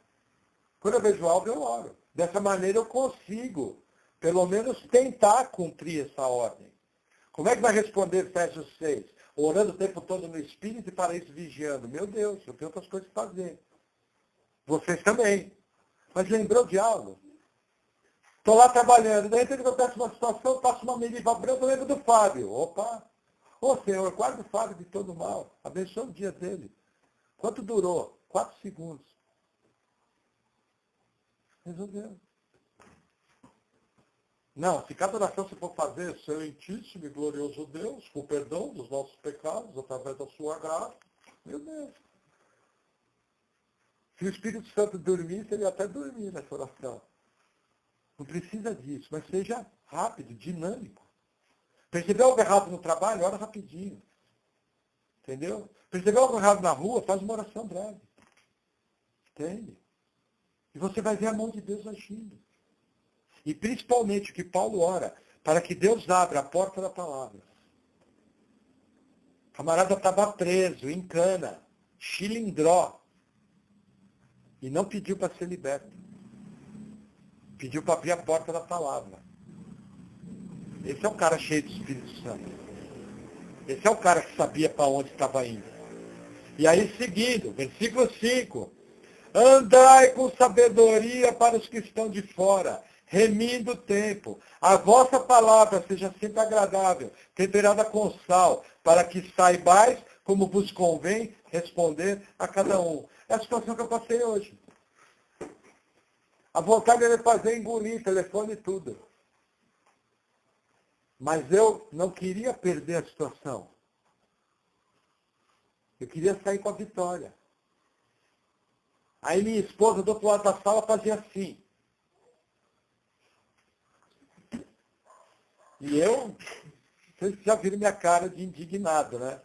[SPEAKER 1] Quando eu vejo algo, eu oro. Dessa maneira eu consigo, pelo menos, tentar cumprir essa ordem. Como é que vai responder Efésios 6? Orando o tempo todo no Espírito e para isso vigiando. Meu Deus, eu tenho outras coisas para fazer. Vocês também. Mas lembrou de algo? Estou lá trabalhando, de repente acontece uma situação, passo uma meniva branca, eu lembro do Fábio. Opa! Ô Senhor, guarda o Fábio de todo mal. Abençoa o dia dele. Quanto durou? 4 segundos. Resolveu. Não, se cada oração você for fazer, Santíssimo e glorioso Deus, com perdão dos nossos pecados, através da sua graça, meu Deus. Se o Espírito Santo dormisse, ele ia até dormir nessa oração. Não precisa disso, mas seja rápido, dinâmico. Percebeu algo errado no trabalho? Ora rapidinho. Entendeu? Percebeu algo errado na rua? Faz uma oração breve. Entende? E você vai ver a mão de Deus agindo. E principalmente o que Paulo ora, para que Deus abra a porta da palavra. O camarada estava preso, em cana, chilindró. E não pediu para ser liberto. Pediu para abrir a porta da palavra. Esse é um cara cheio do Espírito Santo. Esse é o cara que sabia para onde estava indo. E aí, seguindo, versículo 5. Andai com sabedoria para os que estão de fora, remindo o tempo. A vossa palavra seja sempre agradável, temperada com sal, para que saibais como vos convém responder a cada um. É a situação que eu passei hoje. A vontade era fazer engolir telefone e tudo. Mas eu não queria perder a situação. Eu queria sair com a vitória. Aí minha esposa do outro lado da sala fazia assim. E eu, vocês já viram minha cara de indignado, né?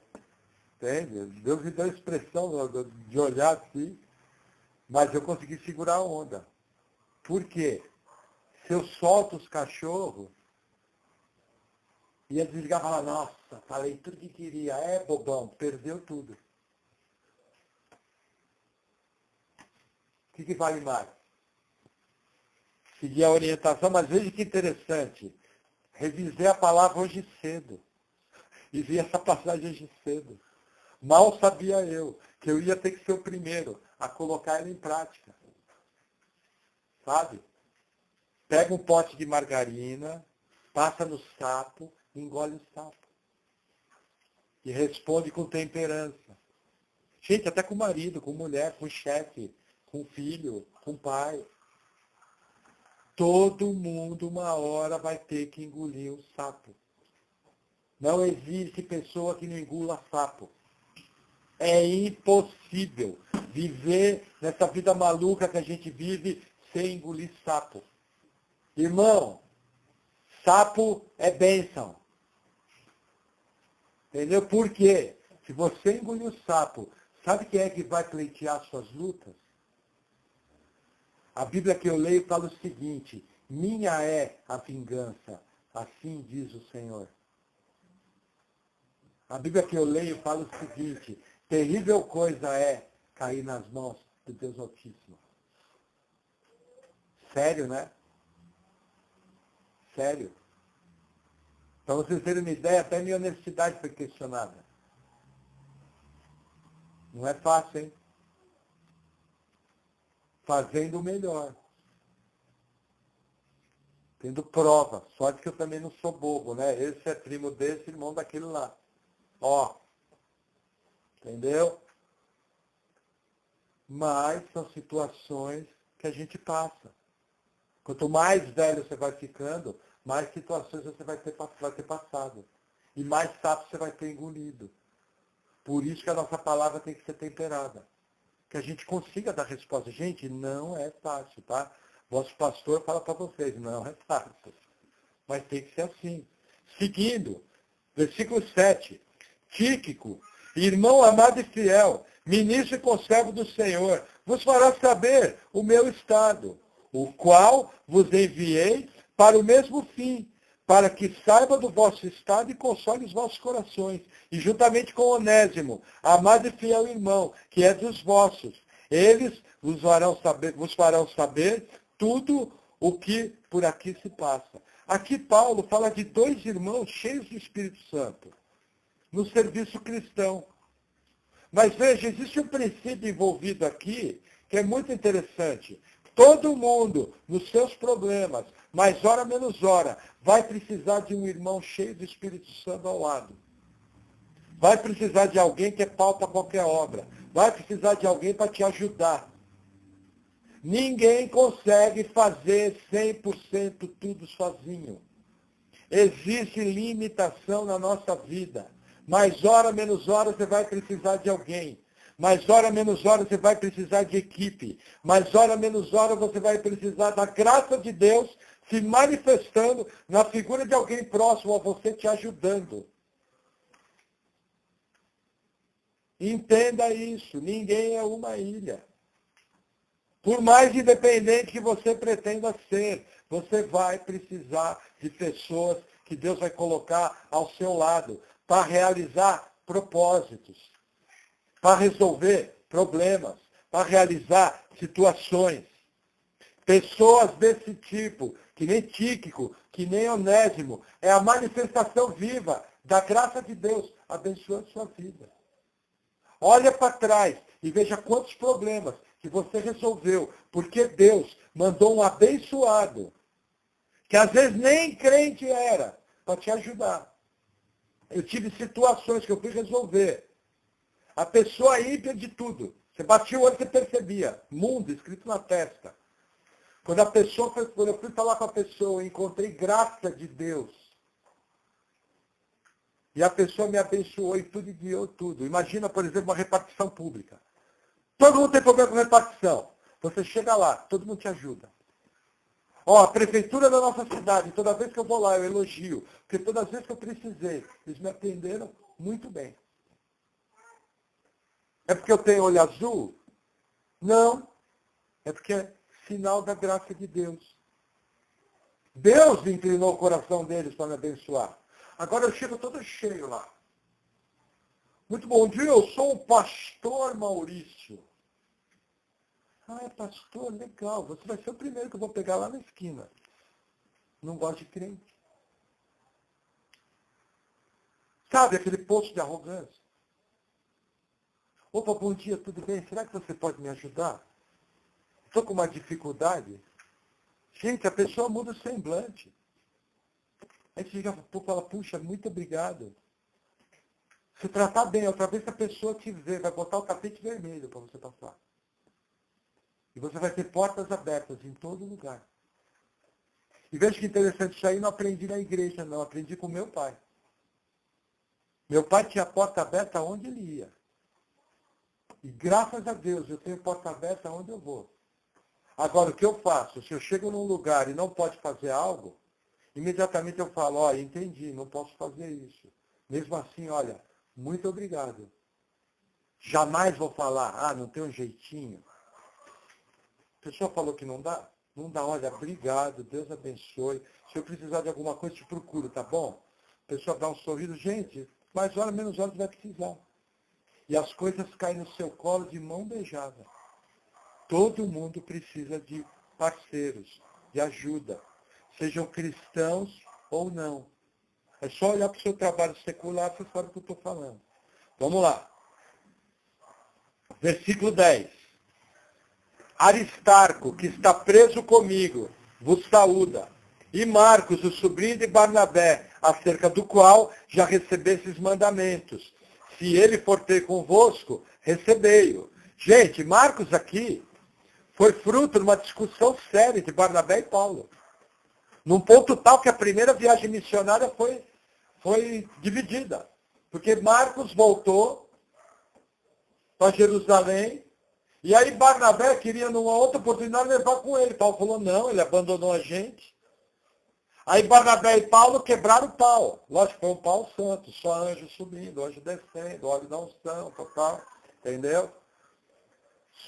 [SPEAKER 1] Entende? Deus me deu a expressão de olhar assim, mas eu consegui segurar a onda. Por quê? Se eu solto os cachorros, ia desligar e falar, nossa, falei tudo que queria. É, bobão, perdeu tudo. O que vale mais? Seguir a orientação, mas veja que interessante. Revisei a palavra hoje cedo. E vi essa passagem hoje cedo. Mal sabia eu que eu ia ter que ser o primeiro a colocar ela em prática. Sabe? Pega um pote de margarina, passa no sapo, engole o sapo. E responde com temperança. Gente, até com o marido, com mulher, com o chefe, com o filho, com o pai. Todo mundo, uma hora, vai ter que engolir o sapo. Não existe pessoa que não engula sapo. É impossível viver nessa vida maluca que a gente vive sem engolir sapo. Irmão, sapo é bênção. Entendeu? Por quê? Se você engolir o sapo, sabe quem é que vai pleitear suas lutas? A Bíblia que eu leio fala o seguinte, minha é a vingança, assim diz o Senhor. A Bíblia que eu leio fala o seguinte, terrível coisa é cair nas mãos do Deus Altíssimo. Sério, né? Sério. Para vocês terem uma ideia, até minha honestidade foi questionada. Não é fácil, hein? Fazendo o melhor. Tendo prova. Sorte que eu também não sou bobo, né? Esse é primo desse, irmão daquele lá. Ó. Entendeu? Mas são situações que a gente passa. Quanto mais velho você vai ficando, mais situações você vai ter passado. E mais sapo você vai ter engolido. Por isso que a nossa palavra tem que ser temperada. Que a gente consiga dar resposta. Gente, não é fácil, tá? Vosso pastor fala para vocês, não é fácil. Mas tem que ser assim. Seguindo, versículo 7. Tíquico, irmão amado e fiel, ministro e conservo do Senhor, vos fará saber o meu estado, o qual vos enviei para o mesmo fim, para que saiba do vosso estado e console os vossos corações, e juntamente com Onésimo, amado e fiel irmão, que é dos vossos, eles vos farão saber tudo o que por aqui se passa. Aqui Paulo fala de dois irmãos cheios do Espírito Santo, no serviço cristão. Mas veja, existe um princípio envolvido aqui que é muito interessante. Todo mundo, nos seus problemas, mais hora menos hora, vai precisar de um irmão cheio do Espírito Santo ao lado. Vai precisar de alguém que é pau para qualquer obra. Vai precisar de alguém para te ajudar. Ninguém consegue fazer 100% tudo sozinho. Existe limitação na nossa vida. Mais hora, menos hora, você vai precisar de alguém. Mais hora, menos hora, você vai precisar de equipe. Mais hora, menos hora, você vai precisar da graça de Deus se manifestando na figura de alguém próximo a você te ajudando. Entenda isso. Ninguém é uma ilha. Por mais independente que você pretenda ser, você vai precisar de pessoas que Deus vai colocar ao seu lado para realizar propósitos, para resolver problemas, para realizar situações. Pessoas desse tipo, que nem Tíquico, que nem Onésimo, é a manifestação viva da graça de Deus abençoando sua vida. Olha para trás e veja quantos problemas que você resolveu, porque Deus mandou um abençoado, que às vezes nem crente era, para te ajudar. Eu tive situações que eu fui resolver. A pessoa ímpia de tudo. Você batia o olho, você percebia. Mundo escrito na testa. Quando eu fui falar com a pessoa, eu encontrei graça de Deus. E a pessoa me abençoou e tudo e guiou tudo. Imagina, por exemplo, uma repartição pública. Todo mundo tem problema com repartição. Você chega lá, todo mundo te ajuda. Ó, a prefeitura da nossa cidade, toda vez que eu vou lá, eu elogio. Porque todas as vezes que eu precisei, eles me atenderam muito bem. É porque eu tenho olho azul? Não. É porque é sinal da graça de Deus. Deus inclinou o coração deles para me abençoar. Agora eu chego todo cheio lá. Muito bom dia, eu sou o pastor Maurício. Ah, é pastor? Legal. Você vai ser o primeiro que eu vou pegar lá na esquina. Não gosto de crente. Sabe aquele poço de arrogância? Opa, bom dia, tudo bem? Será que você pode me ajudar? Estou com uma dificuldade. Gente, a pessoa muda o semblante. Aí você chega e fala, puxa, muito obrigado. Se tratar bem, outra vez que a pessoa te vê, vai botar o tapete vermelho para você passar. E você vai ter portas abertas em todo lugar. E veja que interessante, isso aí não aprendi na igreja, não. Aprendi com meu pai. Meu pai tinha a porta aberta onde ele ia. E graças a Deus, eu tenho porta aberta onde eu vou. Agora, o que eu faço? Se eu chego num lugar e não pode fazer algo, imediatamente eu falo, ó, entendi, não posso fazer isso. Mesmo assim, olha, muito obrigado. Jamais vou falar, ah, não tem um jeitinho. A pessoa falou que não dá? Não dá, olha, obrigado, Deus abençoe. Se eu precisar de alguma coisa, te procuro, tá bom? A pessoa dá um sorriso, gente, mais hora, menos hora, você vai precisar. E as coisas caem no seu colo de mão beijada. Todo mundo precisa de parceiros, de ajuda. Sejam cristãos ou não. É só olhar para o seu trabalho secular, você sabe o que eu estou falando. Vamos lá. Versículo 10. Aristarco, que está preso comigo, vos saúda. E Marcos, o sobrinho de Barnabé, acerca do qual já recebestes mandamentos. Se ele for ter convosco, recebei-o. Gente, Marcos aqui foi fruto de uma discussão séria de Barnabé e Paulo. Num ponto tal que a primeira viagem missionária foi dividida. Porque Marcos voltou para Jerusalém, e aí Barnabé queria, numa outra oportunidade, levar com ele. Paulo falou, não, ele abandonou a gente. Aí Barnabé e Paulo quebraram o pau. Lógico, foi um pau santo, só anjo subindo, anjo descendo, óleo da unção, total. Entendeu?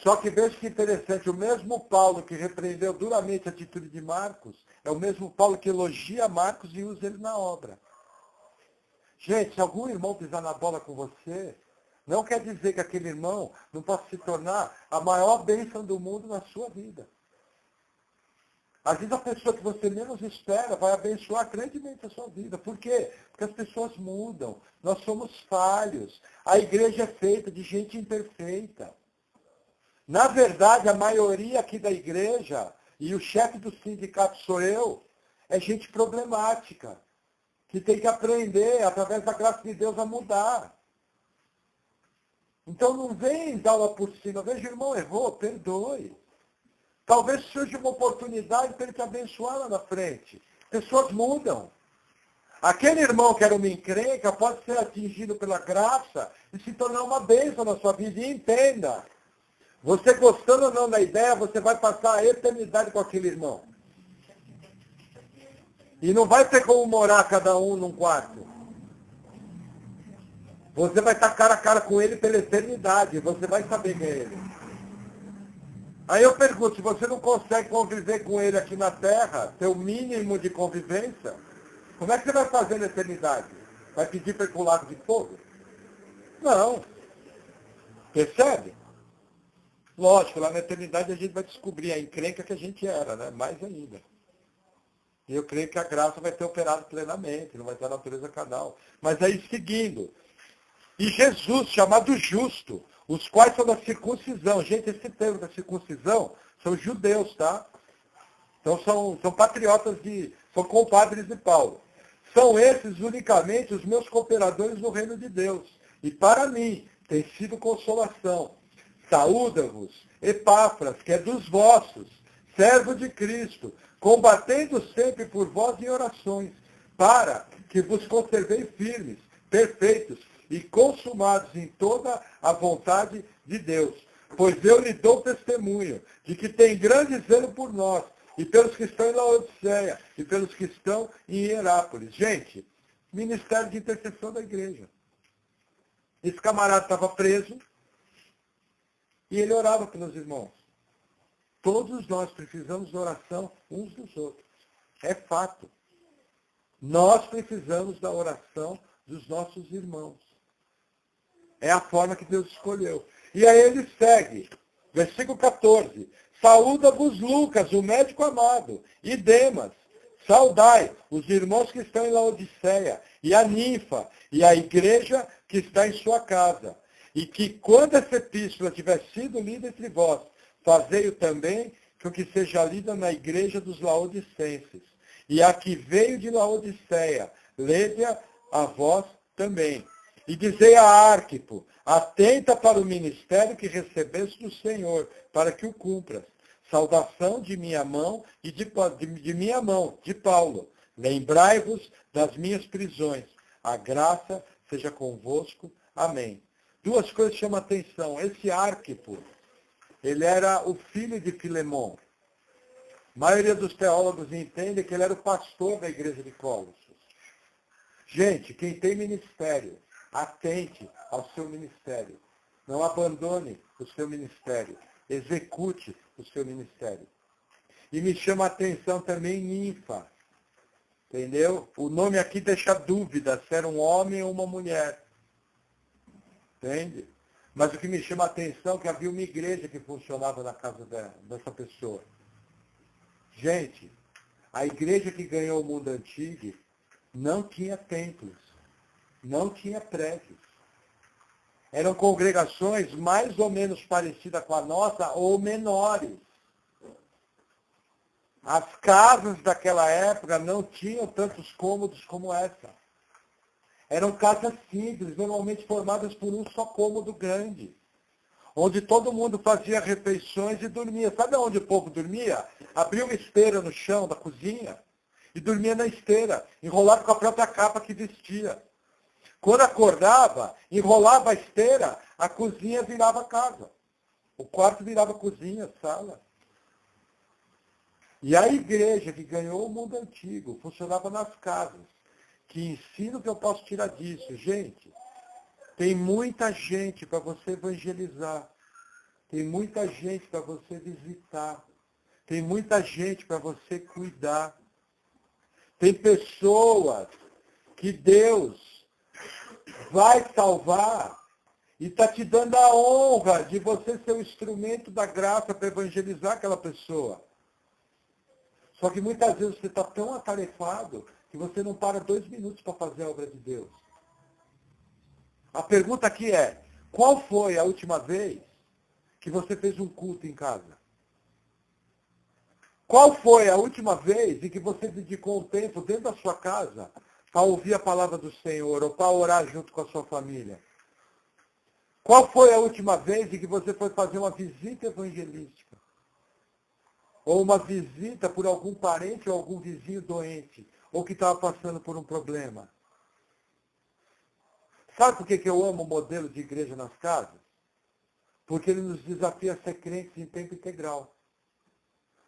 [SPEAKER 1] Só que veja que interessante, o mesmo Paulo que repreendeu duramente a atitude de Marcos, é o mesmo Paulo que elogia Marcos e usa ele na obra. Gente, se algum irmão pisar na bola com você, não quer dizer que aquele irmão não possa se tornar a maior bênção do mundo na sua vida. Às vezes a pessoa que você menos espera vai abençoar grandemente a sua vida. Por quê? Porque as pessoas mudam. Nós somos falhos. A igreja é feita de gente imperfeita. Na verdade, a maioria aqui da igreja, e o chefe do sindicato sou eu, é gente problemática, que tem que aprender, através da graça de Deus, a mudar. Então não vem dar uma por cima. Veja, irmão, errou, perdoe. Talvez surja uma oportunidade para ele te abençoar lá na frente. Pessoas mudam. Aquele irmão que era uma encrenca pode ser atingido pela graça e se tornar uma bênção na sua vida. E entenda, você gostando ou não da ideia, você vai passar a eternidade com aquele irmão. E não vai ter como morar cada um num quarto. Você vai estar cara a cara com ele pela eternidade. Você vai saber quem é ele. Aí eu pergunto, se você não consegue conviver com ele aqui na Terra, ter o mínimo de convivência, como é que você vai fazer na eternidade? Vai pedir para ir para o lago de fogo? Não. Percebe? Lógico, lá na eternidade a gente vai descobrir a encrenca que a gente era, né? Mais ainda. E eu creio que a graça vai ter operado plenamente, não vai ter a natureza carnal. Mas aí seguindo. E Jesus, chamado justo, os quais são da circuncisão. Gente, esse termo da circuncisão são judeus, tá? Então são patriotas são compadres de Paulo. São esses unicamente os meus cooperadores no reino de Deus. E para mim tem sido consolação. Saúda-vos, Epáfras, que é dos vossos, servo de Cristo, combatendo sempre por vós em orações, para que vos conserveis firmes, perfeitos e consumados em toda a vontade de Deus. Pois eu lhe dou testemunho de que tem grande zelo por nós, e pelos que estão em Laodiceia, e pelos que estão em Hierápolis. Gente, ministério de intercessão da igreja. Esse camarada estava preso, E ele orava pelos irmãos. Todos nós precisamos de oração uns dos outros. É fato. Nós precisamos da oração dos nossos irmãos. É a forma que Deus escolheu. E aí ele segue. Versículo 14. Saúda-vos Lucas, o médico amado, e Demas. Saudai os irmãos que estão em Laodiceia, e a ninfa, e a igreja que está em sua casa. E que quando essa epístola tiver sido lida entre vós, fazei-o também que o que seja lida na igreja dos laodicenses. E a que veio de Laodiceia, lede-a a vós também. E dizei a Arquipo, atenta para o ministério que recebeste do Senhor, para que o cumpras. Saudação de minha mão e de minha mão, de Paulo. Lembrai-vos das minhas prisões. A graça seja convosco. Amém. Duas coisas chamam a atenção. Esse Arquipo, ele era o filho de Filemon. A maioria dos teólogos entende que ele era o pastor da igreja de Colossos. Gente, quem tem ministério, atente ao seu ministério. Não abandone o seu ministério. Execute o seu ministério. E me chama a atenção também ninfa. Entendeu? O nome aqui deixa dúvida se era um homem ou uma mulher. Entende? Mas o que me chama a atenção é que havia uma igreja que funcionava na casa dessa pessoa. Gente, a igreja que ganhou o mundo antigo não tinha templos, não tinha prédios. Eram congregações mais ou menos parecidas com a nossa ou menores. As casas daquela época não tinham tantos cômodos como essa. Eram casas simples, normalmente formadas por um só cômodo grande, onde todo mundo fazia refeições e dormia. Sabe onde o povo dormia? Abria uma esteira no chão da cozinha e dormia na esteira, enrolado com a própria capa que vestia. Quando acordava, enrolava a esteira, a cozinha virava casa. O quarto virava cozinha, sala. E a igreja que ganhou o mundo antigo funcionava nas casas. Que ensino que eu posso tirar disso? Gente, tem muita gente para você evangelizar. Tem muita gente para você visitar. Tem muita gente para você cuidar. Tem pessoas que Deus vai salvar e está te dando a honra de você ser o instrumento da graça para evangelizar aquela pessoa. Só que muitas vezes você está tão atarefado que você não para 2 minutos para fazer a obra de Deus. A pergunta aqui é, qual foi a última vez que você fez um culto em casa? Qual foi a última vez em que você dedicou um tempo dentro da sua casa para ouvir a palavra do Senhor ou para orar junto com a sua família? Qual foi a última vez em que você foi fazer uma visita evangelística? Ou uma visita por algum parente ou algum vizinho doente, ou que estava passando por um problema? Sabe por que eu amo o modelo de igreja nas casas? Porque ele nos desafia a ser crentes em tempo integral.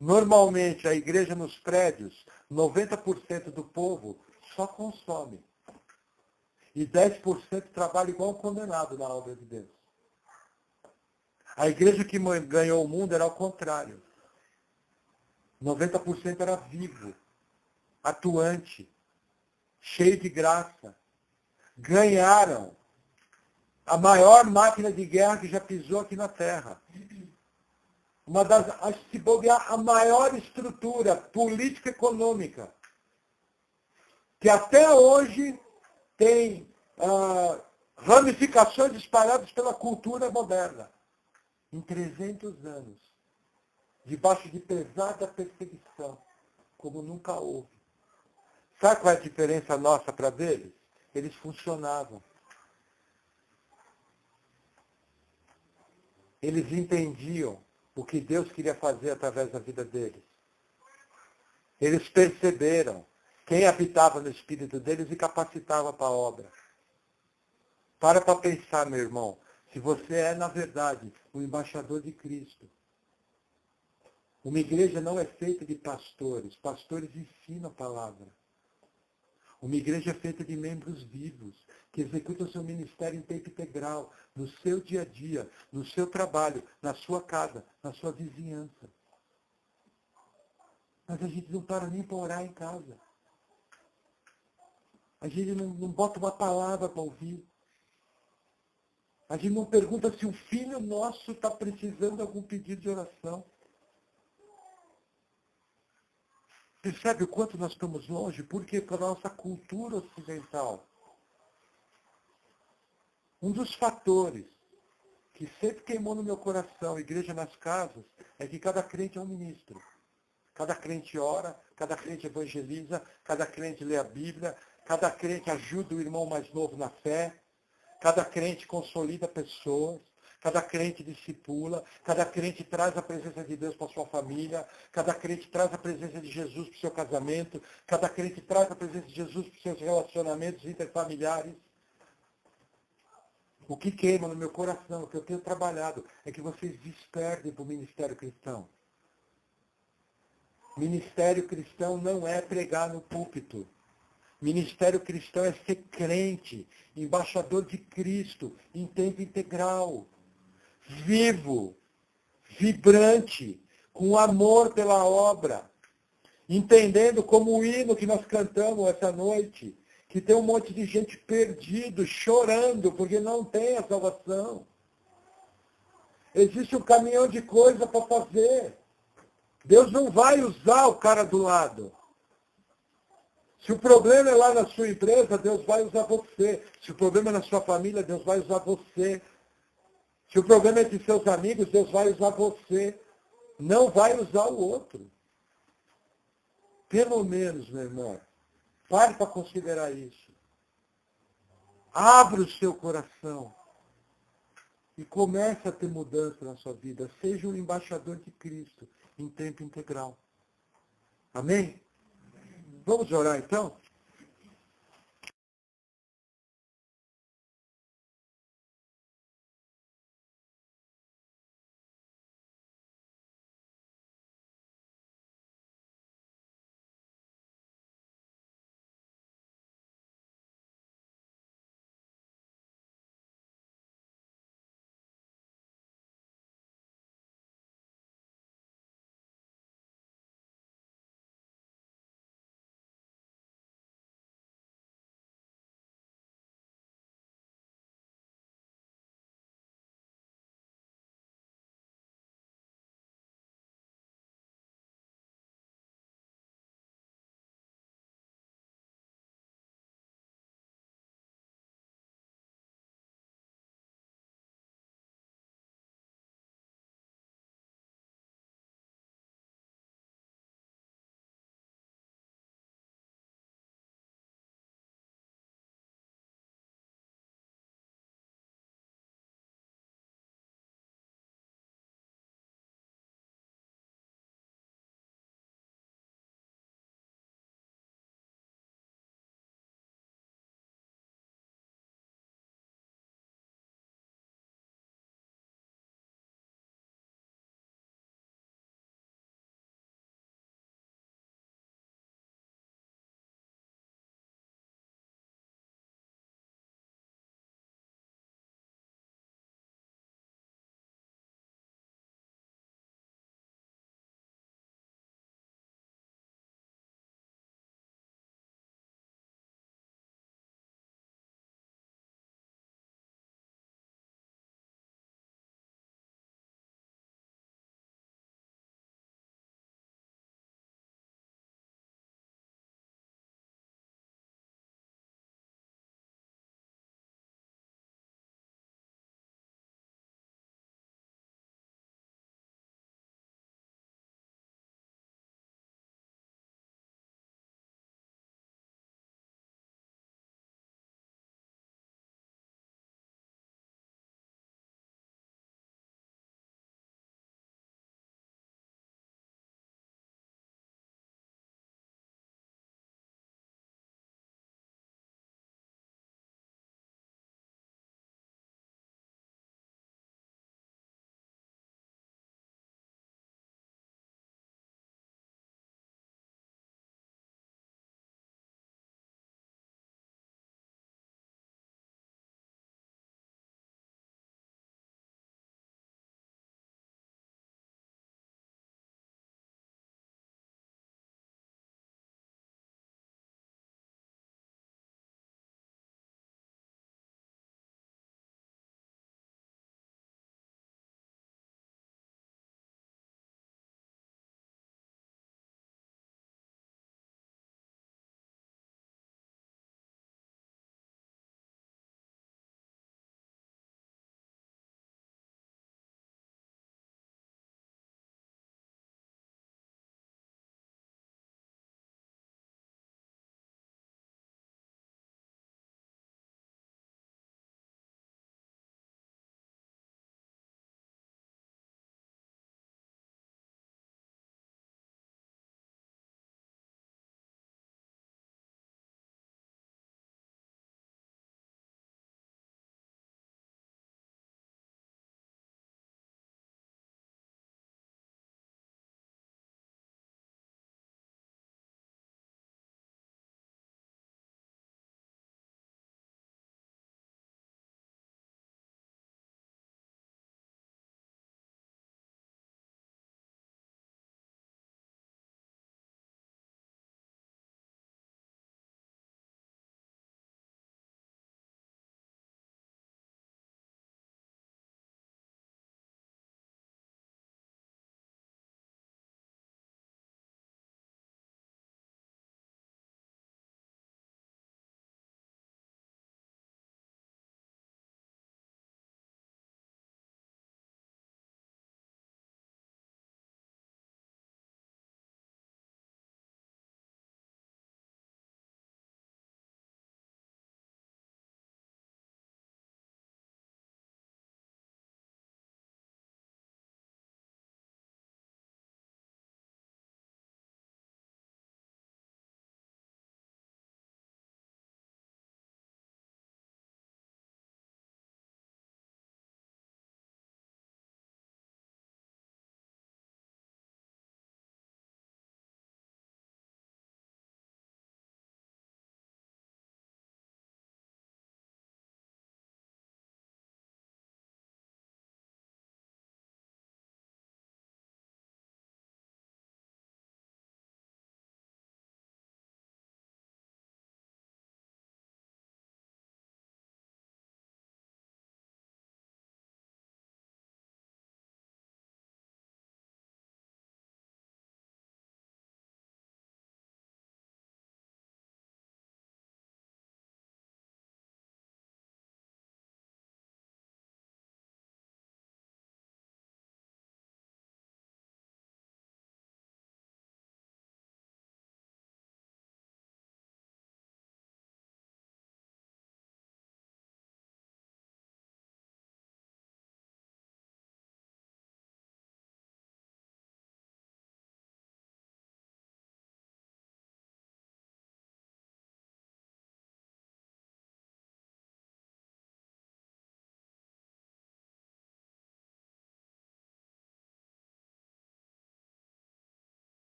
[SPEAKER 1] Normalmente, a igreja nos prédios, 90% do povo só consome. E 10% trabalha igual um condenado na obra de Deus. A igreja que ganhou o mundo era ao contrário. 90% era vivo, atuante, cheio de graça. Ganharam a maior máquina de guerra que já pisou aqui na Terra. Uma das, se bobear, a maior estrutura político-econômica, que até hoje tem ramificações espalhadas pela cultura moderna. Em 300 anos, debaixo de pesada perseguição, como nunca houve. Sabe qual é a diferença nossa para deles? Eles funcionavam. Eles entendiam o que Deus queria fazer através da vida deles. Eles perceberam quem habitava no espírito deles e capacitava para a obra. Para pensar, meu irmão, se você é, na verdade, um embaixador de Cristo. Uma igreja não é feita de pastores. Pastores ensinam a palavra. Uma igreja feita de membros vivos, que executam seu ministério em tempo integral, no seu dia a dia, no seu trabalho, na sua casa, na sua vizinhança. Mas a gente não para nem para orar em casa. A gente não bota uma palavra para ouvir. A gente não pergunta se um filho nosso está precisando de algum pedido de oração. Percebe o quanto nós estamos longe? Porque para a nossa cultura ocidental. Um dos fatores que sempre queimou no meu coração, igreja nas casas, é que cada crente é um ministro. Cada crente ora, cada crente evangeliza, cada crente lê a Bíblia, cada crente ajuda o irmão mais novo na fé, cada crente consolida pessoas, cada crente discipula, cada crente traz a presença de Deus para a sua família, cada crente traz a presença de Jesus para o seu casamento, cada crente traz a presença de Jesus para os seus relacionamentos interfamiliares. O que queima no meu coração, o que eu tenho trabalhado, é que vocês desperdem para o ministério cristão. Ministério cristão não é pregar no púlpito. Ministério cristão é ser crente, embaixador de Cristo, em tempo integral, vivo, vibrante, com amor pela obra, entendendo como o hino que nós cantamos essa noite, que tem um monte de gente perdido, chorando, porque não tem a salvação. Existe um caminhão de coisa para fazer. Deus não vai usar o cara do lado. Se o problema é lá na sua empresa, Deus vai usar você. Se o problema é na sua família, Deus vai usar você. Se o problema é de seus amigos, Deus vai usar você. Não vai usar o outro. Pelo menos, meu irmão, pare para considerar isso. Abra o seu coração. E comece a ter mudança na sua vida. Seja um embaixador de Cristo em tempo integral. Amém? Vamos orar então?